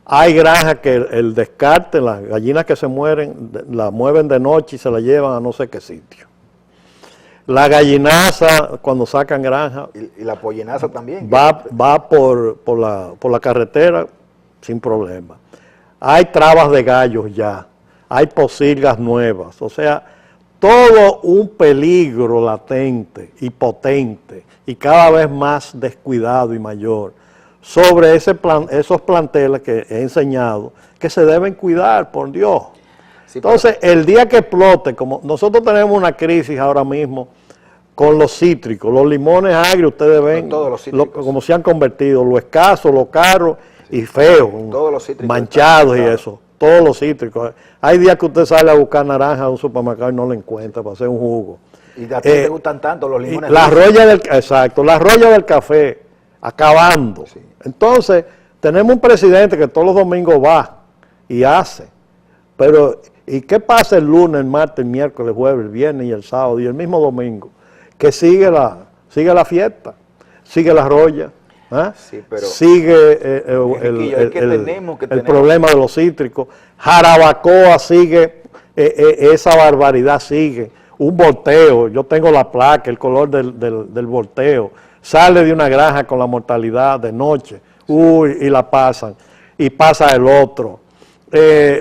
hay granjas que el descarte, las gallinas que se mueren, las mueven de noche y se las llevan a no sé qué sitio. La gallinaza, cuando sacan granja, y la pollinaza también. Va por la carretera sin problema. Hay trabas de gallos ya, hay posilgas nuevas, o sea, todo un peligro latente y potente y cada vez más descuidado y mayor sobre esos planteles que he enseñado que se deben cuidar, por Dios. Sí, entonces, el día que explote, como nosotros tenemos una crisis ahora mismo con los cítricos, los limones agrios, ustedes ven como se han convertido, lo escaso, lo caro y feo, manchados y eso, todos los cítricos. Hay días que usted sale a buscar naranja a un supermercado y no la encuentra para hacer un jugo. Y a ti te gustan tanto los limones. La roya del café, acabando. Sí. Entonces, tenemos un presidente que todos los domingos va y hace, pero ¿y qué pasa el lunes, el martes, el miércoles, el jueves, el viernes y el sábado y el mismo domingo? Que sigue la fiesta, sigue la roya, sí, pero sigue el problema de los cítricos. Jarabacoa sigue, esa barbaridad sigue, un volteo, yo tengo la placa, el color del volteo, sale de una granja con la mortalidad de noche, y la pasan, y pasa el otro.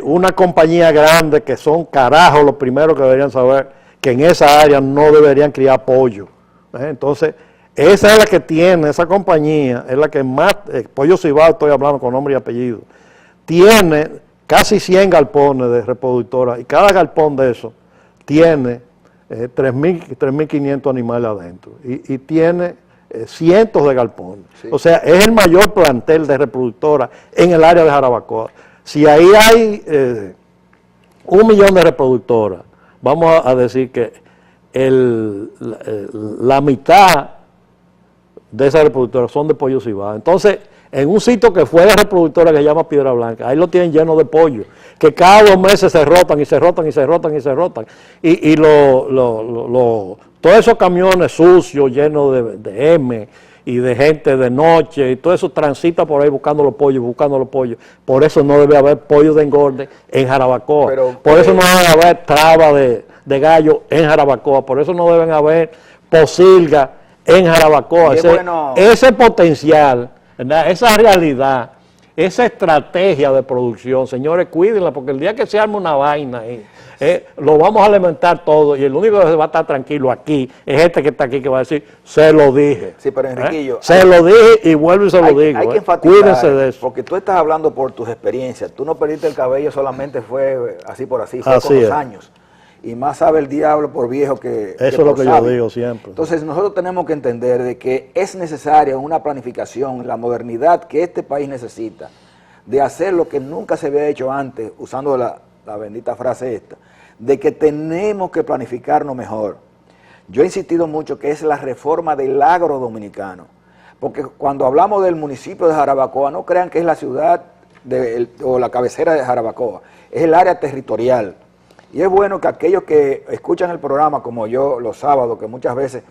Una compañía grande que son carajos los primeros que deberían saber que en esa área no deberían criar pollo. Entonces, esa es la que tiene, esa compañía, es la que más, Pollo Cibao, estoy hablando con nombre y apellido, tiene casi 100 galpones de reproductoras y cada galpón de esos tiene 3.500 animales adentro y tiene cientos de galpones. Sí. O sea, es el mayor plantel de reproductoras en el área de Jarabacoa. Si ahí hay 1 millón de reproductoras, vamos a decir que la mitad de esas reproductoras son de Pollo Cibao. Entonces, en un sitio que fue de reproductora que se llama Piedra Blanca, ahí lo tienen lleno de pollo, que cada 2 meses se rotan y se rotan y se rotan y se rotan. Y todos esos camiones sucios, llenos de M y de gente de noche, y todo eso transita por ahí buscando los pollos. Por eso no debe haber pollo de engorde en Jarabacoa. Por eso no debe haber traba de gallo en Jarabacoa. Por eso no deben haber posilgas en Jarabacoa. Ese potencial, ¿verdad? Esa realidad, esa estrategia de producción, señores, cuídenla, porque el día que se arme una vaina ahí, lo vamos a alimentar todo y el único que va a estar tranquilo aquí es este que está aquí que va a decir, se lo dije. Sí, pero Enriquillo, se lo dije y vuelvo y se lo digo. Hay que enfatizar, cuídense de eso. Porque tú estás hablando por tus experiencias, tú no perdiste el cabello solamente fue así por así, fue con los años. Y más sabe el diablo por viejo que eso es lo que yo digo siempre. Entonces nosotros tenemos que entender de que es necesaria una planificación, la modernidad que este país necesita, de hacer lo que nunca se había hecho antes, usando la bendita frase esta, de que tenemos que planificarnos mejor. Yo he insistido mucho que es la reforma del agro dominicano, porque cuando hablamos del municipio de Jarabacoa, no crean que es la ciudad o la cabecera de Jarabacoa, es el área territorial. Y es bueno que aquellos que escuchan el programa, como yo los sábados, que muchas veces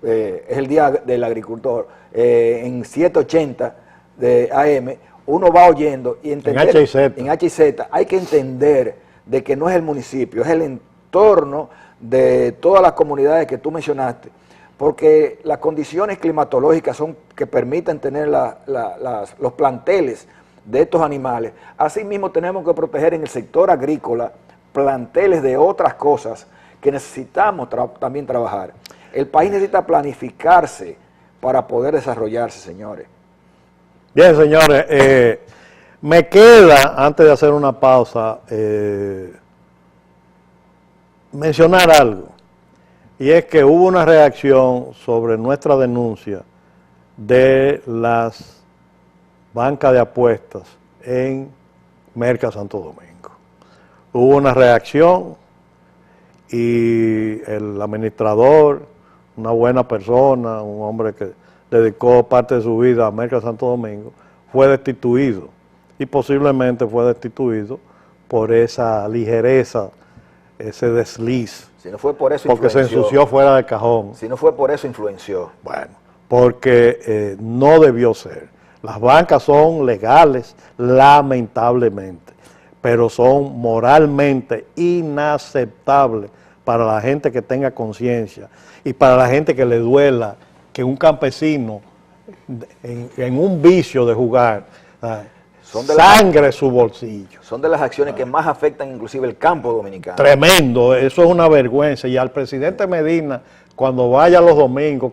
es el Día del Agricultor, en 780 de AM, uno va oyendo y entender, en HZ, hay que entender de que no es el municipio, es el entorno de todas las comunidades que tú mencionaste, porque las condiciones climatológicas son que permiten tener los planteles de estos animales. Asimismo tenemos que proteger en el sector agrícola planteles de otras cosas que necesitamos también trabajar. El país necesita planificarse para poder desarrollarse, señores. Bien, señores, me queda, antes de hacer una pausa, mencionar algo, y es que hubo una reacción sobre nuestra denuncia de las bancas de apuestas en Merca Santo Domingo. Hubo una reacción y el administrador, una buena persona, un hombre que dedicó parte de su vida a Merca Santo Domingo, fue destituido, y posiblemente fue destituido por esa ligereza, ese desliz. Si no fue por eso porque se ensució fuera del cajón. Si no fue por eso, influenció. Bueno, porque no debió ser. Las bancas son legales, lamentablemente, pero son moralmente inaceptables para la gente que tenga conciencia y para la gente que le duela que un campesino en un vicio de jugar sangre su bolsillo. Son de las acciones que más afectan inclusive el campo dominicano. Tremendo, eso es una vergüenza. Y al presidente Medina, cuando vaya los domingos,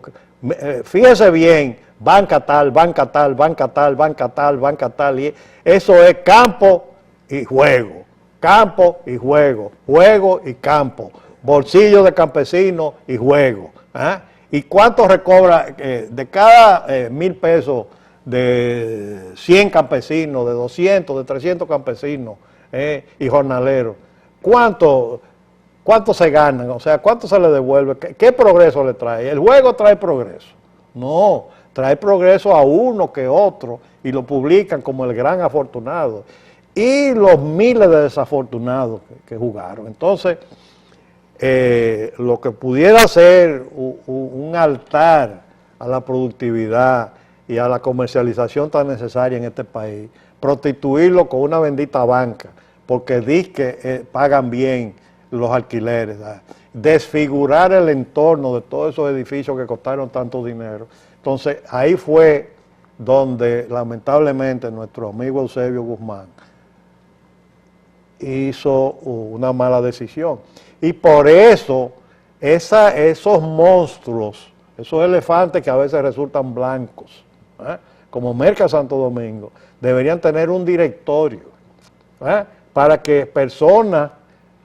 fíjese bien, banca tal, banca tal, banca tal, banca tal, banca tal, y eso es campo y juego, campo y juego, juego y campo, bolsillo de campesino y juego. ¿Y cuánto recobra de cada 1,000 pesos de 100 campesinos, de 200, de 300 campesinos y jornaleros? ¿Cuánto se ganan? O sea, ¿cuánto se les devuelve? ¿Qué progreso le trae? ¿El juego trae progreso? No, trae progreso a uno que otro y lo publican como el gran afortunado. Y los miles de desafortunados que jugaron. Entonces, lo que pudiera ser un altar a la productividad y a la comercialización tan necesaria en este país, prostituirlo con una bendita banca, porque dicen que pagan bien los alquileres, desfigurar el entorno de todos esos edificios que costaron tanto dinero. Entonces, ahí fue donde lamentablemente nuestro amigo Eusebio Guzmán hizo una mala decisión. Y por eso, esos monstruos, esos elefantes que a veces resultan blancos, como Merca Santo Domingo, deberían tener un directorio para que personas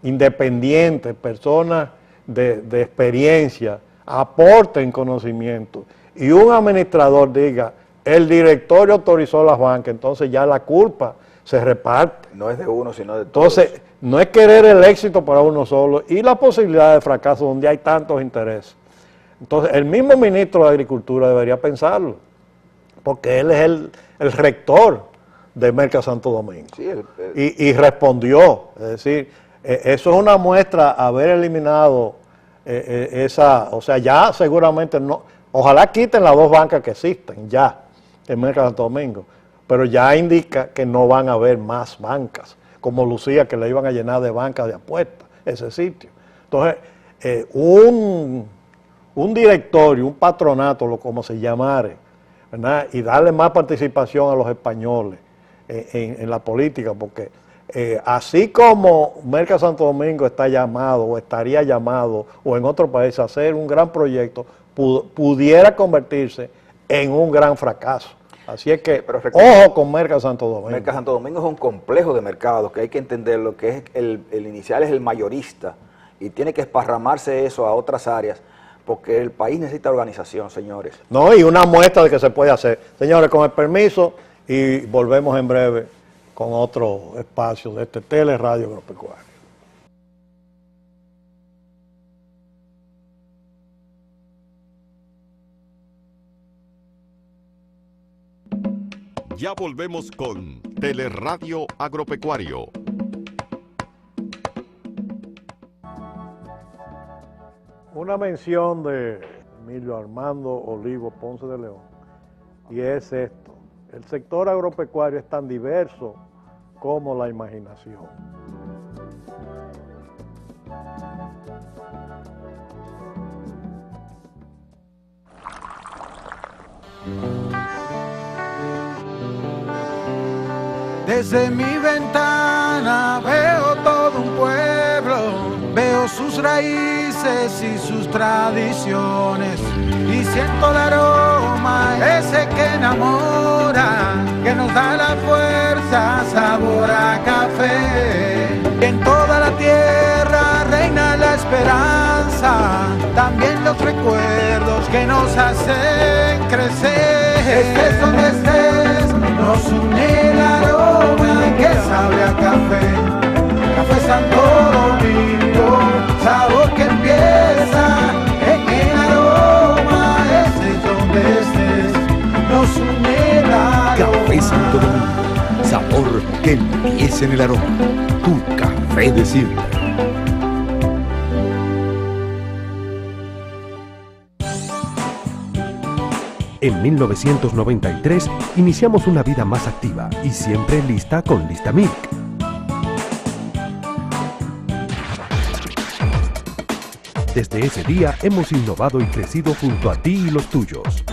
independientes, personas de experiencia, aporten conocimiento. Y un administrador diga, el directorio autorizó las bancas, entonces ya la culpa se reparte. No es de uno, sino de todos. Entonces, no es querer el éxito para uno solo y la posibilidad de fracaso donde hay tantos intereses. Entonces, el mismo ministro de Agricultura debería pensarlo, porque él es el rector de Merca Santo Domingo. Sí, y respondió. Es decir, eso es una muestra haber eliminado o sea, ya seguramente no, ojalá quiten las 2 bancas que existen ya en Merca Santo Domingo, pero ya indica que no van a haber más bancas, como lucía que le iban a llenar de bancas de apuestas ese sitio. Entonces, un directorio, un patronato, como se llamare, ¿verdad? Y darle más participación a los españoles en la política, porque así como Merca Santo Domingo está llamado, o estaría llamado, o en otro país a hacer un gran proyecto, pudiera convertirse en un gran fracaso. Así es que, ojo con Merca Santo Domingo. Merca Santo Domingo es un complejo de mercados que hay que entender, lo que es el inicial es el mayorista y tiene que esparramarse eso a otras áreas porque el país necesita organización, señores. No, y una muestra de que se puede hacer. Señores, con el permiso, y volvemos en breve con otro espacio de este Teleradio Agropecuario. Ya volvemos con Teleradio Agropecuario. Una mención de Emilio Armando Olivo Ponce de León, y es esto: el sector agropecuario es tan diverso como la imaginación. Desde mi ventana veo todo un pueblo, veo sus raíces y sus tradiciones, y siento el aroma, ese que enamora, que nos da la fuerza, sabor a café. Y en toda la tierra reina la esperanza, también los recuerdos que nos hacen crecer. Estés donde estés, nos une el aroma que sabe a café. Café Santo Domingo, sabor que empieza en el aroma. Estés donde estés, nos une el aroma. Café Santo Domingo, sabor que empieza en el aroma. Tu café de siempre. En 1993 iniciamos una vida más activa y siempre lista con Listamilk. Desde ese día hemos innovado y crecido junto a ti y los tuyos.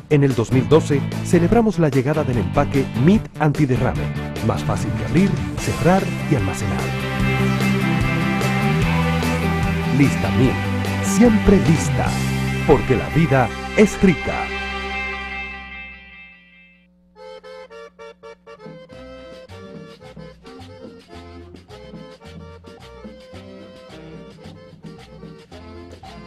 En el 2012 celebramos la llegada del empaque Meet Antiderrame, más fácil de abrir, cerrar y almacenar. Listamilk, siempre lista, porque la vida es rica.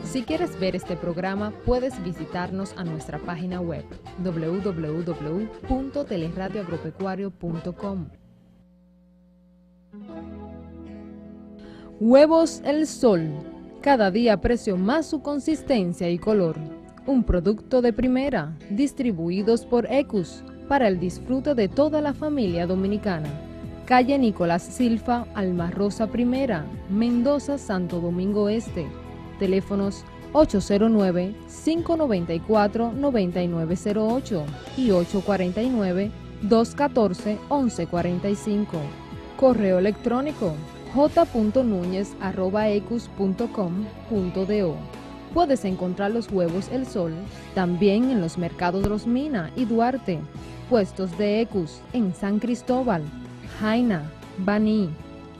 Si quieres ver este programa, puedes visitarnos a nuestra página web www.teleradioagropecuario.com. Huevos El Sol. Cada día aprecio más su consistencia y color. Un producto de primera, distribuidos por Ecus, para el disfrute de toda la familia dominicana. Calle Nicolás Silfa, Alma Rosa Primera, Mendoza, Santo Domingo Este. Teléfonos 809-594-9908 y 849-214-1145. Correo electrónico j.nuñez@ecus.com.do. Puedes encontrar los huevos El Sol también en los mercados de Los Mina y Duarte, puestos de Ecus en San Cristóbal, Jaina, Baní,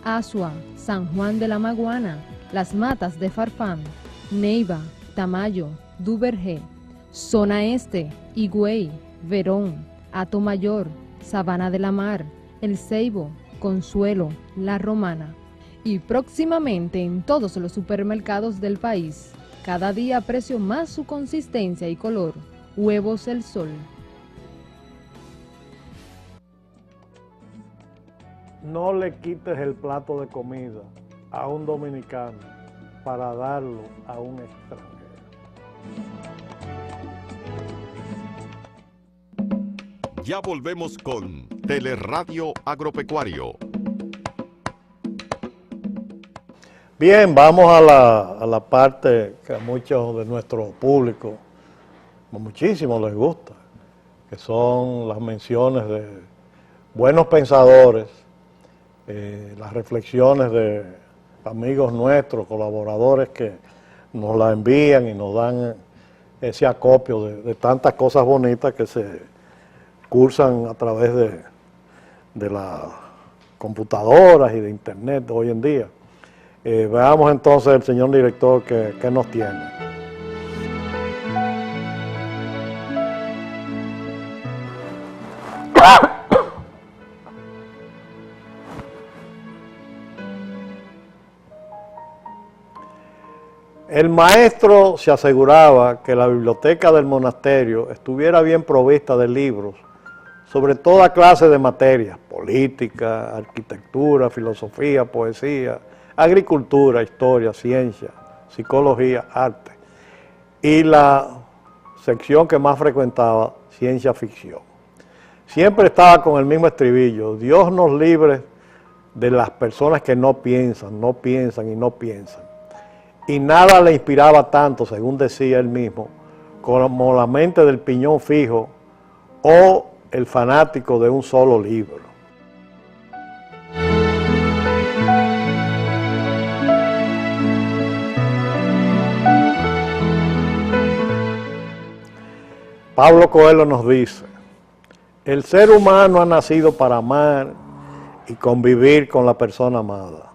Asua, San Juan de la Maguana, Las Matas de Farfán, Neiva, Tamayo, Duvergé, Zona Este, Higüey, Verón, Atomayor, Sabana de la Mar, El Ceibo, Consuelo, La Romana. Y próximamente en todos los supermercados del país. Cada día aprecio más su consistencia y color. Huevos El Sol. No le quites el plato de comida a un dominicano para darlo a un extranjero. Ya volvemos con Teleradio Agropecuario. Bien, vamos a la parte que a muchos de nuestro público, muchísimo les gusta, que son las menciones de buenos pensadores, las reflexiones de amigos nuestros, colaboradores que nos la envían y nos dan ese acopio de tantas cosas bonitas que se cursan a través de las computadoras y de internet hoy en día. Veamos entonces el señor director qué nos tiene. El maestro se aseguraba que la biblioteca del monasterio estuviera bien provista de libros sobre toda clase de materias: política, arquitectura, filosofía, poesía, agricultura, historia, ciencia, psicología, arte. Y la sección que más frecuentaba, ciencia ficción. Siempre estaba con el mismo estribillo: Dios nos libre de las personas que no piensan y no piensan. Y nada le inspiraba tanto, según decía él mismo, como la mente del piñón fijo o el fanático de un solo libro. Pablo Coelho nos dice: el ser humano ha nacido para amar y convivir con la persona amada.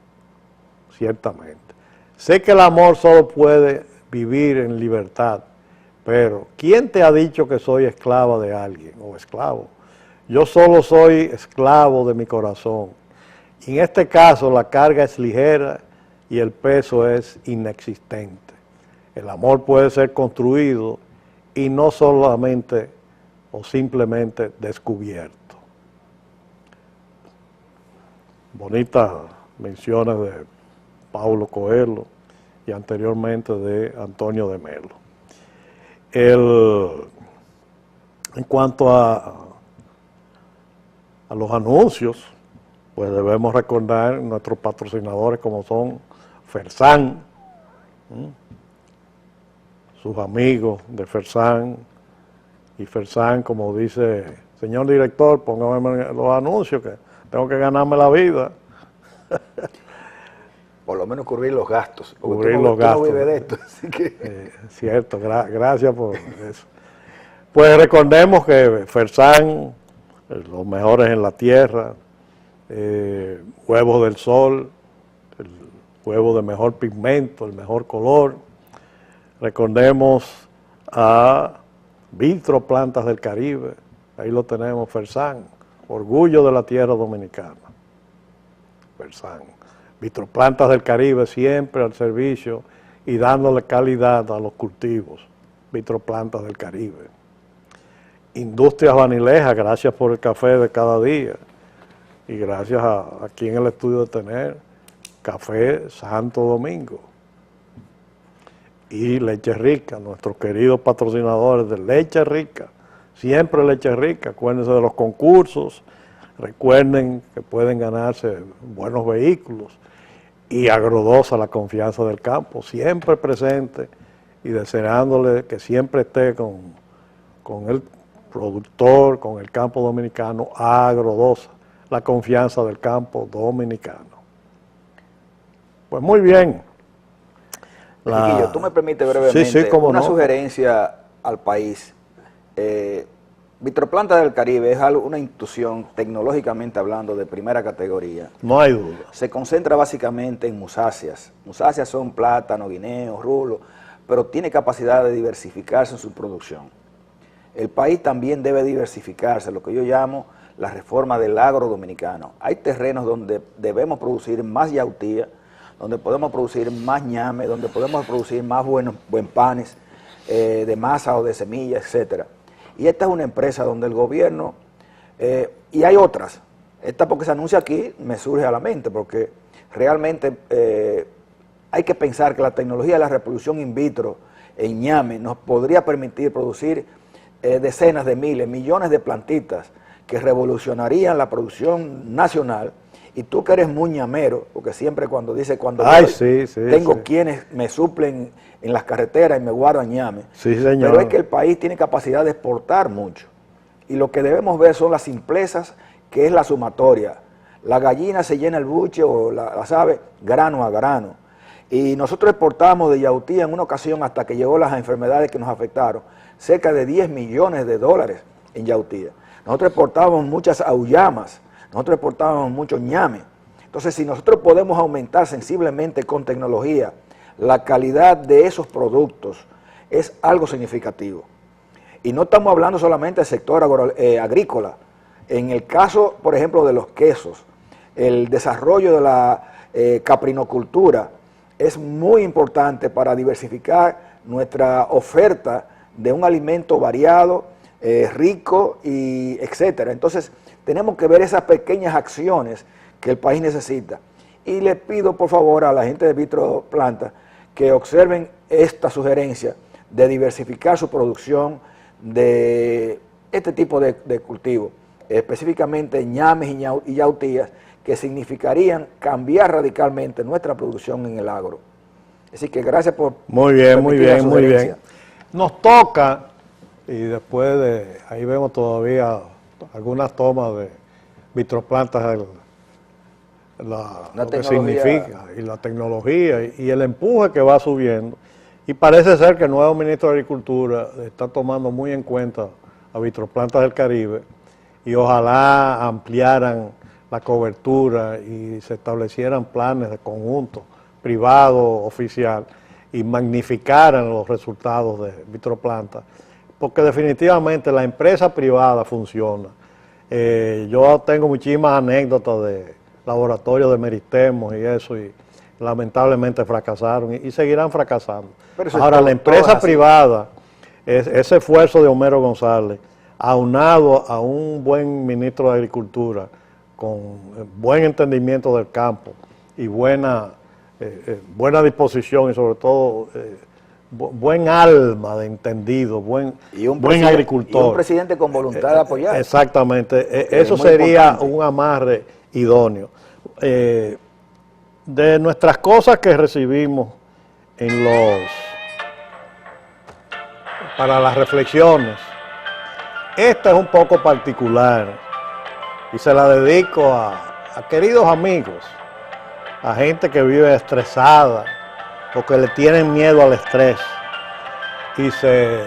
ciertamente. Sé que el amor solo puede vivir en libertad, pero ¿quién te ha dicho que soy esclava de alguien o esclavo? Yo solo soy esclavo de mi corazón. Y en este caso la carga es ligera y el peso es inexistente. El amor puede ser construido y no solamente o simplemente descubierto. Bonitas menciones de Paulo Coelho y anteriormente de Antonio de Melo. En cuanto a los anuncios, pues debemos recordar nuestros patrocinadores como son Fersan, sus amigos de Fersan, y Fersan, como dice, señor director, póngame los anuncios que tengo que ganarme la vida. Por lo menos cubrir los gastos. Cubrir los gastos. No vive de esto, así que... Cierto, gracias por eso. Pues recordemos que Fersan, los mejores en la tierra, huevos del sol, el huevo de mejor pigmento, el mejor color. Recordemos a Vitro Plantas del Caribe, ahí lo tenemos, Fersan, orgullo de la tierra dominicana. Fersan, Vitro Plantas del Caribe siempre al servicio y dándole calidad a los cultivos, Vitro Plantas del Caribe. Industrias Vanilejas, gracias por el café de cada día y gracias a aquí en el estudio de tener Café Santo Domingo. Y Leche Rica, nuestros queridos patrocinadores de Leche Rica, siempre Leche Rica, acuérdense de los concursos, recuerden que pueden ganarse buenos vehículos, y Agrodosa, la confianza del campo, siempre presente y deseándole que siempre esté con el productor, con el campo dominicano, Agrodosa, la confianza del campo dominicano. Pues muy bien. Chiquillo, tú me permites brevemente una sugerencia al país. Vitroplantas del Caribe es una institución tecnológicamente hablando de primera categoría. No hay duda. Se concentra básicamente en musáceas. Musáceas son plátano, guineo, rulo, pero tiene capacidad de diversificarse en su producción. El país también debe diversificarse, lo que yo llamo la reforma del agro dominicano. Hay terrenos donde debemos producir más yautía, donde podemos producir más ñame, donde podemos producir más buen panes de masa o de semilla, etcétera. Y esta es una empresa donde el gobierno, y hay otras, esta porque se anuncia aquí me surge a la mente, porque realmente hay que pensar que la tecnología de la reproducción in vitro en ñame nos podría permitir producir decenas de miles, millones de plantitas que revolucionarían la producción nacional. Y tú que eres muy ñamero, porque siempre cuando tengo quienes me suplen en las carreteras y me guardan ñame. Sí, señor. Pero es que el país tiene capacidad de exportar mucho. Y lo que debemos ver son las simplezas, que es la sumatoria. La gallina se llena el buche o las aves grano a grano. Y nosotros exportamos de yautía en una ocasión, hasta que llegó las enfermedades que nos afectaron, cerca de 10 millones de dólares en yautía. Nosotros exportábamos muchas auyamas, nosotros exportábamos mucho ñame. Entonces, si nosotros podemos aumentar sensiblemente con tecnología la calidad de esos productos, es algo significativo. Y no estamos hablando solamente del sector agrícola. En el caso, por ejemplo, de los quesos, el desarrollo de la caprinocultura es muy importante para diversificar nuestra oferta de un alimento variado, rico, y etcétera. Entonces, tenemos que ver esas pequeñas acciones que el país necesita. Y le pido, por favor, a la gente de Vitroplantas que observen esta sugerencia de diversificar su producción de este tipo de cultivo, específicamente ñames y yautías, que significarían cambiar radicalmente nuestra producción en el agro. Así que gracias por... Muy bien, muy bien, muy bien. Nos toca, y después de ahí vemos todavía algunas tomas de Vitroplantas, lo que significa, y la tecnología, y el empuje que va subiendo. Y parece ser que el nuevo ministro de Agricultura está tomando muy en cuenta a Vitroplantas del Caribe, y ojalá ampliaran la cobertura y se establecieran planes de conjunto privado oficial y magnificaran los resultados de Vitroplanta, porque definitivamente la empresa privada funciona. Yo tengo muchísimas anécdotas de laboratorios de meritemos y eso, y lamentablemente fracasaron y seguirán fracasando. Ahora, la empresa privada, ese esfuerzo de Homero González, aunado a un buen ministro de Agricultura, con buen entendimiento del campo y buena disposición y sobre todo buen alma de entendido, buen agricultor. Y un presidente con voluntad de apoyar. Exactamente, eso sería importante. Un amarre idóneo. De nuestras cosas que recibimos para las reflexiones, esta es un poco particular y se la dedico a queridos amigos, a gente que vive estresada o que le tienen miedo al estrés, y se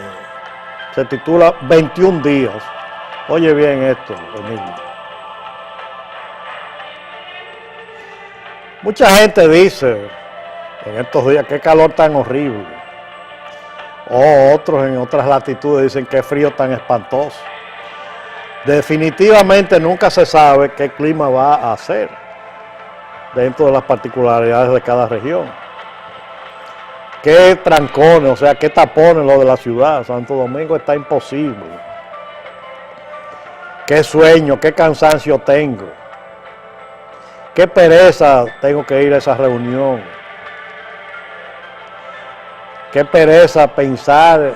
titula 21 días. Oye bien esto, Emilio. Mucha gente dice en estos días qué calor tan horrible, o otros en otras latitudes dicen qué frío tan espantoso. Definitivamente nunca se sabe qué clima va a hacer dentro de las particularidades de cada región. Qué trancones, o sea, qué tapones lo de la ciudad. Santo Domingo está imposible. Qué sueño, qué cansancio tengo. Qué pereza tengo que ir a esa reunión. Qué pereza pensar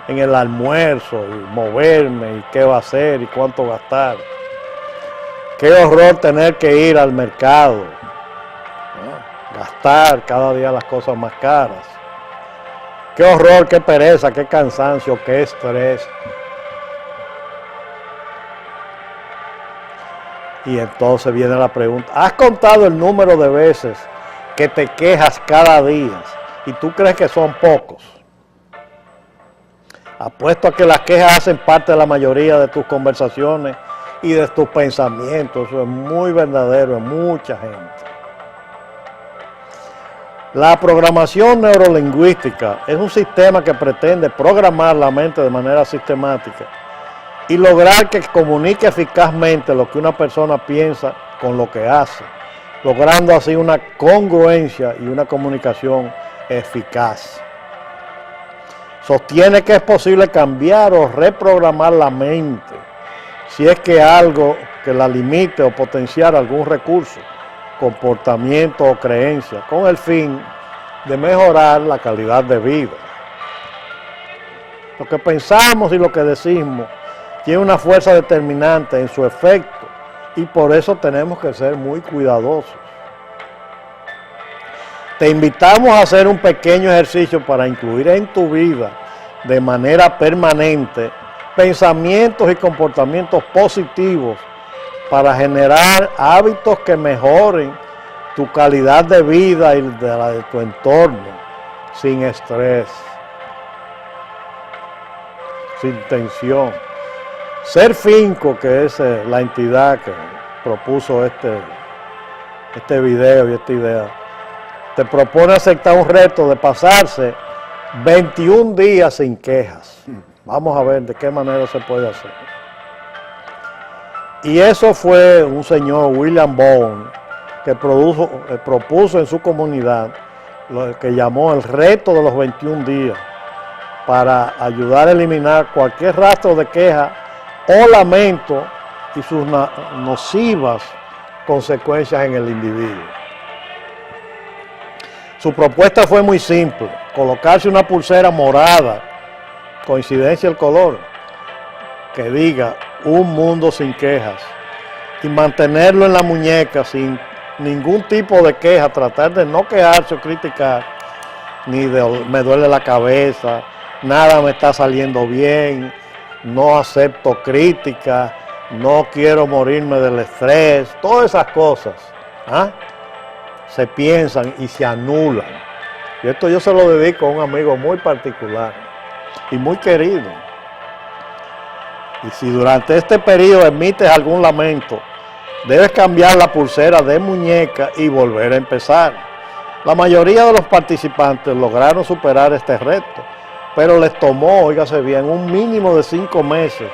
en el almuerzo y moverme y qué va a hacer y cuánto gastar. Qué horror tener que ir al mercado, ¿no? Gastar cada día las cosas más caras. Qué horror, qué pereza, qué cansancio, qué estrés. Y entonces viene la pregunta, ¿has contado el número de veces que te quejas cada día y tú crees que son pocos? Apuesto a que las quejas hacen parte de la mayoría de tus conversaciones y de tus pensamientos. Eso es muy verdadero en mucha gente. La programación neurolingüística es un sistema que pretende programar la mente de manera sistemática y lograr que comunique eficazmente lo que una persona piensa con lo que hace, logrando así una congruencia y una comunicación eficaz. Sostiene que es posible cambiar o reprogramar la mente si es que algo que la limite o potenciar algún recurso, comportamiento o creencia, con el fin de mejorar la calidad de vida. Lo que pensamos y lo que decimos tiene una fuerza determinante en su efecto y por eso tenemos que ser muy cuidadosos. Te invitamos a hacer un pequeño ejercicio para incluir en tu vida de manera permanente pensamientos y comportamientos positivos para generar hábitos que mejoren tu calidad de vida y de la de tu entorno, sin estrés, sin tensión. Serfinco, que es la entidad que propuso este video y esta idea, te propone aceptar un reto de pasarse 21 días sin quejas. Vamos a ver de qué manera se puede hacer. Y eso fue un señor, William Bowen, que propuso en su comunidad lo que llamó el reto de los 21 días para ayudar a eliminar cualquier rastro de queja o lamento y sus nocivas consecuencias en el individuo. Su propuesta fue muy simple: colocarse una pulsera morada, coincidencia el color, que diga "un mundo sin quejas", y mantenerlo en la muñeca sin ningún tipo de queja, tratar de no quejarse o criticar, ni de "me duele la cabeza", "nada me está saliendo bien", "no acepto crítica", "no quiero morirme del estrés", todas esas cosas se piensan y se anulan. Y esto yo se lo dedico a un amigo muy particular y muy querido. Y si durante este periodo emites algún lamento, debes cambiar la pulsera de muñeca y volver a empezar. La mayoría de los participantes lograron superar este reto, pero les tomó, óigase bien, un mínimo de 5 meses,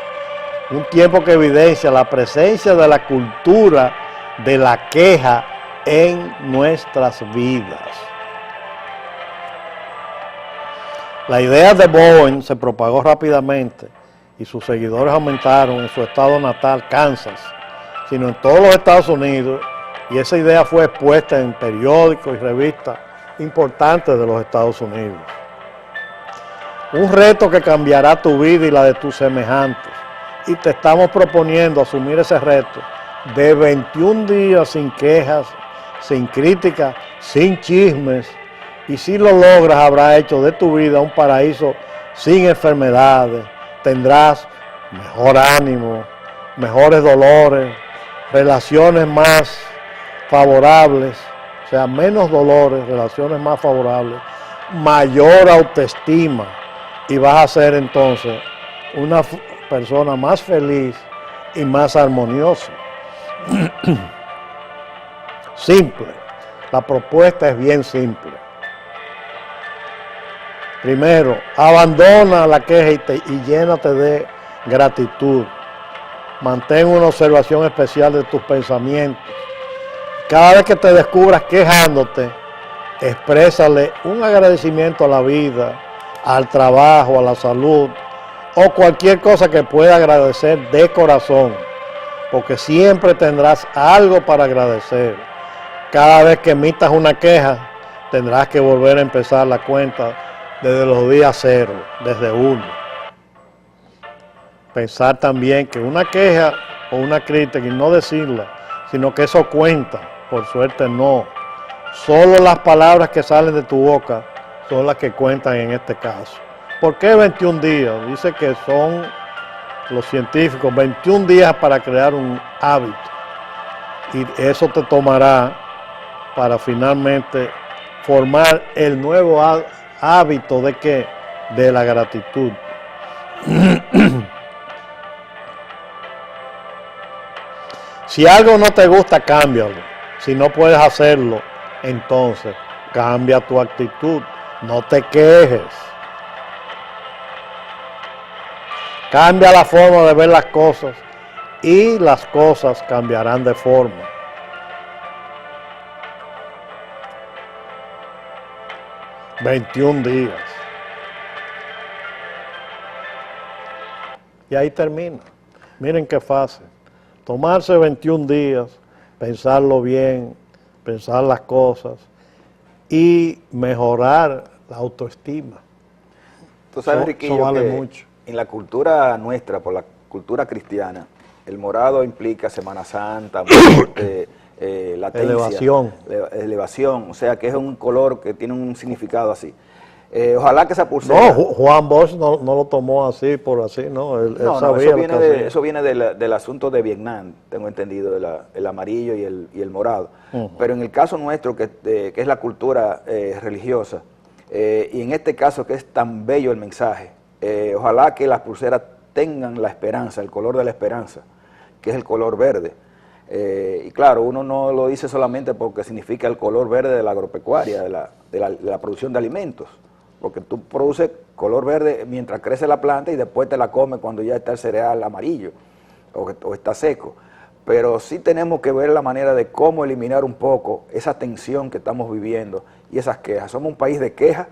un tiempo que evidencia la presencia de la cultura de la queja en nuestras vidas. La idea de Bowen se propagó rápidamente y sus seguidores aumentaron en su estado natal, Kansas, sino en todos los Estados Unidos, y esa idea fue expuesta en periódicos y revistas importantes de los Estados Unidos. Un reto que cambiará tu vida y la de tus semejantes, y te estamos proponiendo asumir ese reto de 21 días sin quejas, sin críticas, sin chismes, y si lo logras habrás hecho de tu vida un paraíso sin enfermedades, tendrás mejor ánimo, mejores dolores, relaciones más favorables, o sea, menos dolores, relaciones más favorables, mayor autoestima, y vas a ser entonces una persona más feliz y más armoniosa. Simple, la propuesta es bien simple. Primero, abandona la queja y llénate de gratitud. Mantén una observación especial de tus pensamientos. Cada vez que te descubras quejándote, exprésale un agradecimiento a la vida, al trabajo, a la salud o cualquier cosa que pueda agradecer de corazón, porque siempre tendrás algo para agradecer. Cada vez que emitas una queja, tendrás que volver a empezar la cuenta desde los días 0, desde 1. Pensar también que una queja o una crítica, y no decirla, sino que eso cuenta, por suerte no. Solo las palabras que salen de tu boca son las que cuentan en este caso. ¿Por qué 21 días? Dice que son los científicos 21 días para crear un hábito. Y eso te tomará para finalmente formar el nuevo hábito de ¿qué? De la gratitud. Si algo no te gusta, cámbialo. Si no puedes hacerlo, entonces cambia tu actitud. No te quejes. Cambia la forma de ver las cosas y las cosas cambiarán de forma. ...21 días. Y ahí termina. Miren qué fácil. Tomarse 21 días, pensarlo bien, pensar las cosas y mejorar la autoestima. Tú sabes, Riquillo, eso vale que mucho. En la cultura nuestra, por la cultura cristiana, el morado implica Semana Santa, muerte, latencia, elevación, o sea que es un color que tiene un significado así. Ojalá que esa pulsera... No, Juan Bosch no lo tomó así, por así, ¿no? Él sabía eso viene del asunto de Vietnam, tengo entendido, el amarillo y el morado. Pero en el caso nuestro, que es la cultura religiosa, y en este caso que es tan bello el mensaje, ojalá que las pulseras tengan la esperanza, el color de la esperanza, que es el color verde. Y claro, uno no lo dice solamente porque significa el color verde de la agropecuaria, de la producción de alimentos, porque tú produces color verde mientras crece la planta y después te la comes cuando ya está el cereal amarillo o está seco. Pero sí tenemos que ver la manera de cómo eliminar un poco esa tensión que estamos viviendo y esas quejas. Somos un país de quejas.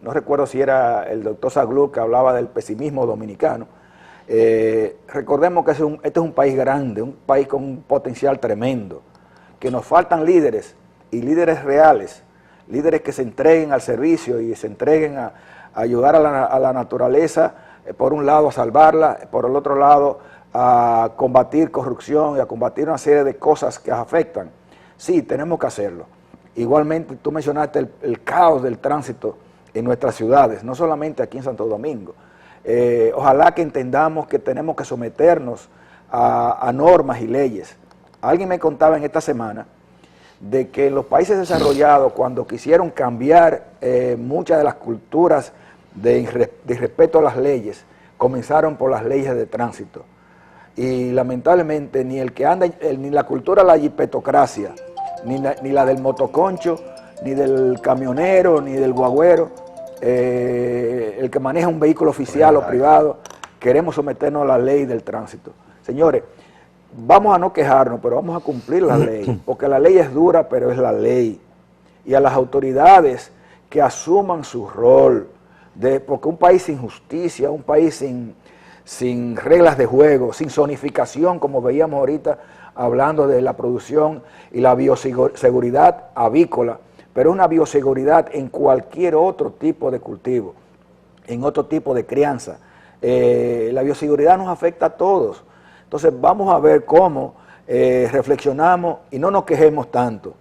No recuerdo si era el doctor Saglur que hablaba del pesimismo dominicano. Recordemos que este es un país grande, un país con un potencial tremendo, que nos faltan líderes y líderes reales, líderes que se entreguen al servicio y se entreguen a ayudar a la naturaleza, por un lado a salvarla, por el otro lado a combatir corrupción y a combatir una serie de cosas que afectan. Sí, tenemos que hacerlo. Igualmente, tú mencionaste el caos del tránsito en nuestras ciudades, no solamente aquí en Santo Domingo. Ojalá que entendamos que tenemos que someternos a normas y leyes. Alguien me contaba en esta semana de que en los países desarrollados, cuando quisieron cambiar muchas de las culturas de respeto a las leyes, comenzaron por las leyes de tránsito. Y lamentablemente ni el que anda, ni la cultura de la jipetocracia, ni la del motoconcho, ni del camionero, ni del guagüero, el que maneja un vehículo oficial o privado. Queremos someternos a la ley del tránsito. Señores, vamos a no quejarnos, pero vamos a cumplir la ley, porque la ley es dura, pero es la ley. Y a las autoridades que asuman su rol, porque un país sin justicia, un país sin reglas de juego, sin zonificación, como veíamos ahorita hablando de la producción y la bioseguridad avícola, pero una bioseguridad en cualquier otro tipo de cultivo, en otro tipo de crianza. La bioseguridad nos afecta a todos. Entonces vamos a ver cómo reflexionamos y no nos quejemos tanto.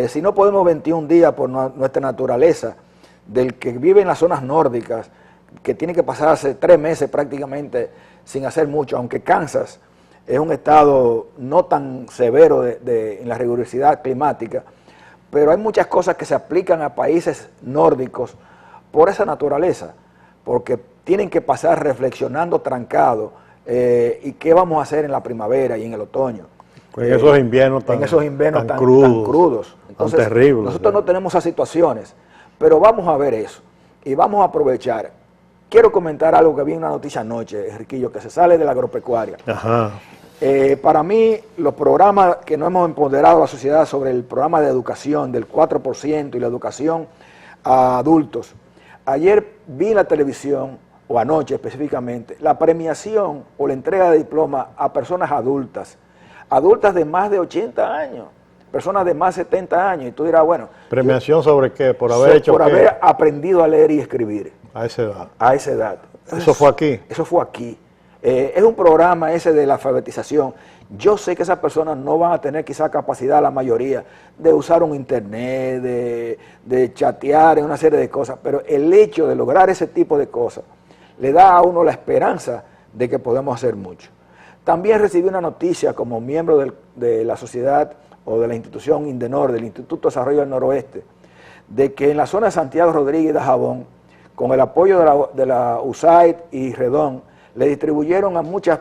Si no podemos 21 días por nuestra naturaleza, del que vive en las zonas nórdicas, que tiene que pasarse 3 meses prácticamente sin hacer mucho, aunque Kansas es un estado no tan severo en la rigurosidad climática, pero hay muchas cosas que se aplican a países nórdicos por esa naturaleza, porque tienen que pasar reflexionando trancado y qué vamos a hacer en la primavera y en el otoño. En esos inviernos tan crudos. Entonces, tan terribles. Nosotros no tenemos esas situaciones, pero vamos a ver eso y vamos a aprovechar. Quiero comentar algo que vi en una noticia anoche, Enriquillo, que se sale de la agropecuaria. Ajá. Para mí, los programas que no hemos empoderado a la sociedad sobre el programa de educación del 4% y la educación a adultos. Ayer vi en la televisión, o anoche específicamente, la premiación o la entrega de diploma a personas adultas de más de 80 años, personas de más de 70 años, y tú dirás, bueno... ¿Premiación sobre qué? ¿Por haber hecho qué? Por haber aprendido a leer y escribir. A esa edad. A esa edad. ¿Eso fue aquí? Eso fue aquí. Es un programa ese de la alfabetización. Yo sé que esas personas no van a tener quizá capacidad, la mayoría, de usar un internet, de chatear en una serie de cosas, pero el hecho de lograr ese tipo de cosas le da a uno la esperanza de que podemos hacer mucho. También recibí una noticia como miembro de la sociedad o de la institución Indenor, del Instituto de Desarrollo del Noroeste, de que en la zona de Santiago Rodríguez y Dajabón, con el apoyo de la USAID y Redón, le distribuyeron a muchas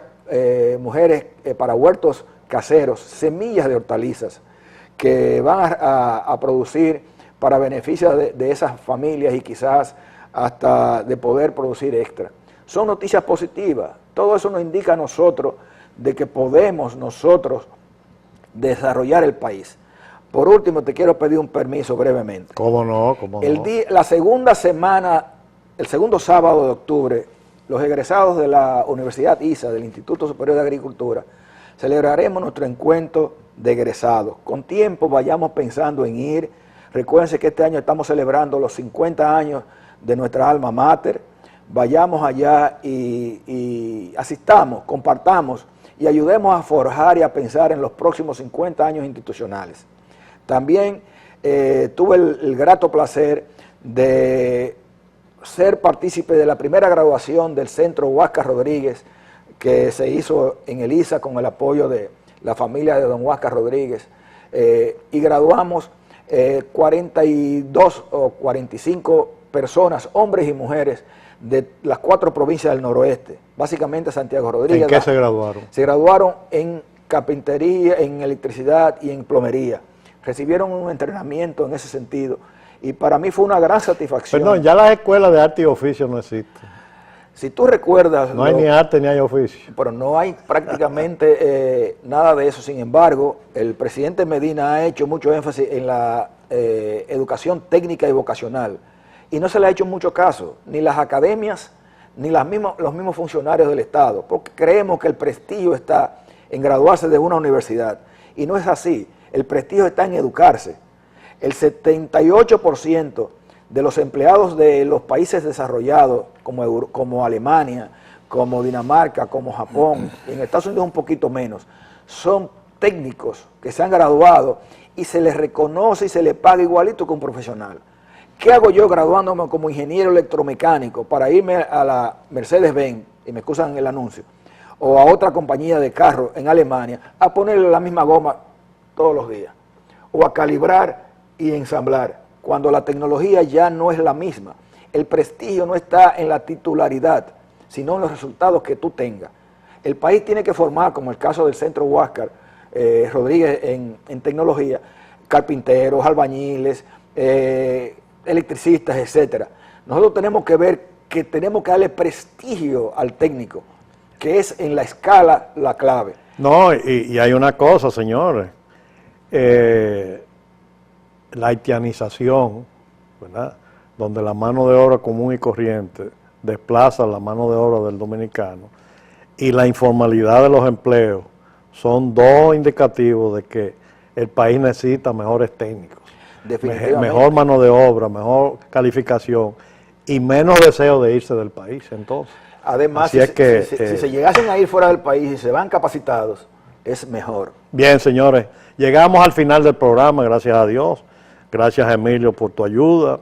mujeres para huertos caseros semillas de hortalizas que van a producir para beneficio de esas familias y quizás hasta de poder producir extra. Son noticias positivas. Todo eso nos indica a nosotros de que podemos nosotros desarrollar el país. Por último, te quiero pedir un permiso brevemente. ¿Cómo no? La segunda semana, el segundo sábado de octubre, los egresados de la Universidad ISA, del Instituto Superior de Agricultura, celebraremos nuestro encuentro de egresados. Con tiempo vayamos pensando en ir. Recuérdense que este año estamos celebrando los 50 años de nuestra alma mater. Vayamos allá y asistamos, compartamos y ayudemos a forjar y a pensar en los próximos 50 años institucionales. También tuve el grato placer de ser partícipe de la primera graduación del Centro Huáscar Rodríguez, que se hizo en el ISA con el apoyo de la familia de don Huáscar Rodríguez, y graduamos 42 o 45 personas, hombres y mujeres, de las 4 provincias del noroeste, básicamente Santiago Rodríguez. ¿En qué se graduaron? Se graduaron en carpintería, en electricidad y en plomería. Recibieron un entrenamiento en ese sentido y para mí fue una gran satisfacción. Perdón, ya las escuelas de arte y oficio no existen. Si tú recuerdas... No hay ni arte ni hay oficio. Pero no hay prácticamente nada de eso. Sin embargo, el presidente Medina ha hecho mucho énfasis en la educación técnica y vocacional. Y no se le ha hecho mucho caso, ni las academias, ni los mismos funcionarios del Estado, porque creemos que el prestigio está en graduarse de una universidad. Y no es así, el prestigio está en educarse. El 78% de los empleados de los países desarrollados, como Alemania, como Dinamarca, como Japón, y en Estados Unidos un poquito menos, son técnicos que se han graduado y se les reconoce y se les paga igualito que un profesional. ¿Qué hago yo graduándome como ingeniero electromecánico para irme a la Mercedes-Benz, y me excusan el anuncio, o a otra compañía de carro en Alemania, a ponerle la misma goma todos los días, o a calibrar y ensamblar, cuando la tecnología ya no es la misma? El prestigio no está en la titularidad, sino en los resultados que tú tengas. El país tiene que formar, como el caso del Centro Huáscar Rodríguez en tecnología, carpinteros, albañiles, electricistas, etcétera. Nosotros tenemos que ver que tenemos que darle prestigio al técnico, que es en la escala la clave. No, y hay una cosa, señores, la haitianización, ¿verdad?, donde la mano de obra común y corriente desplaza la mano de obra del dominicano, y la informalidad de los empleos son dos indicativos de que el país necesita mejores técnicos, mejor mano de obra, mejor calificación y menos deseo de irse del país. Entonces, además, si se llegasen a ir fuera del país y se van capacitados, es mejor. Bien, señores, llegamos al final del programa, gracias a Dios. Gracias, Emilio, por tu ayuda.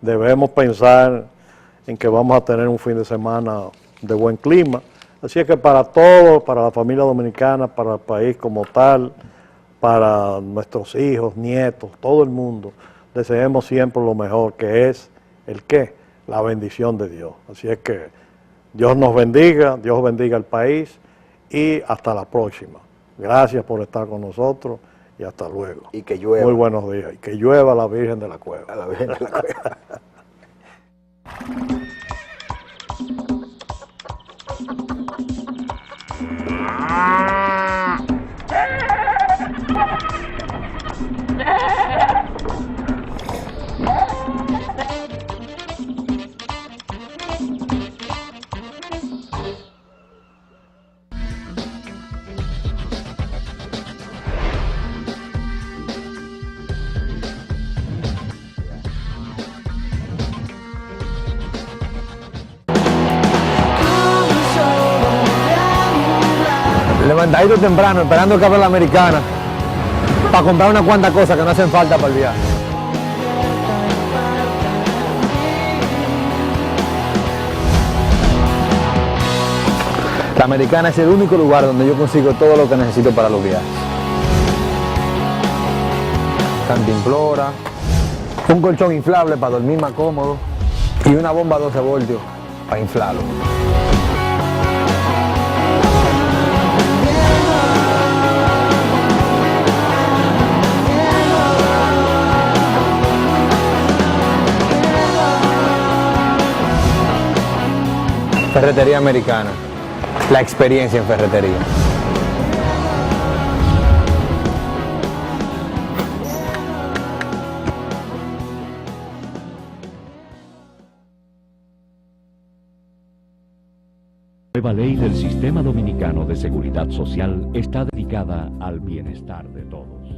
Debemos pensar en que vamos a tener un fin de semana de buen clima. Así es que para todos, para la familia dominicana, para el país como tal, para nuestros hijos, nietos, todo el mundo, deseemos siempre lo mejor, que es el qué, la bendición de Dios. Así es que Dios nos bendiga, Dios bendiga al país y hasta la próxima. Gracias por estar con nosotros y hasta luego. Y que llueva. Muy buenos días. Y que llueva la Virgen de la Cueva. A la Virgen de la Cueva. Levantadito temprano, esperando que abra la americana, para comprar unas cuantas cosas que no hacen falta para el viaje. La americana es el único lugar donde yo consigo todo lo que necesito para los viajes. Cantimplora, un colchón inflable para dormir más cómodo y una bomba 12 voltios para inflarlo. Ferretería Americana, la experiencia en ferretería. La nueva ley del Sistema Dominicano de Seguridad Social está dedicada al bienestar de todos.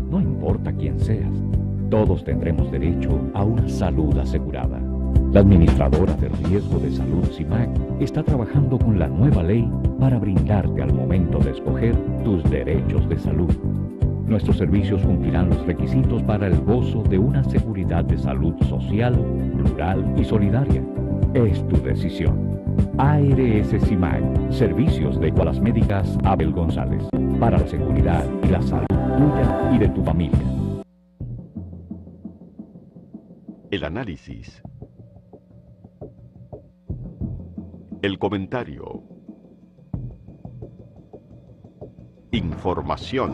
No importa quién seas, todos tendremos derecho a una salud asegurada. La Administradora de Riesgo de Salud CIMAC está trabajando con la nueva ley para brindarte al momento de escoger tus derechos de salud. Nuestros servicios cumplirán los requisitos para el gozo de una seguridad de salud social, plural y solidaria. Es tu decisión. ARS CIMAC, Servicios de Escuelas Médicas Abel González, para la seguridad y la salud tuya y de tu familia. El análisis, el comentario, información.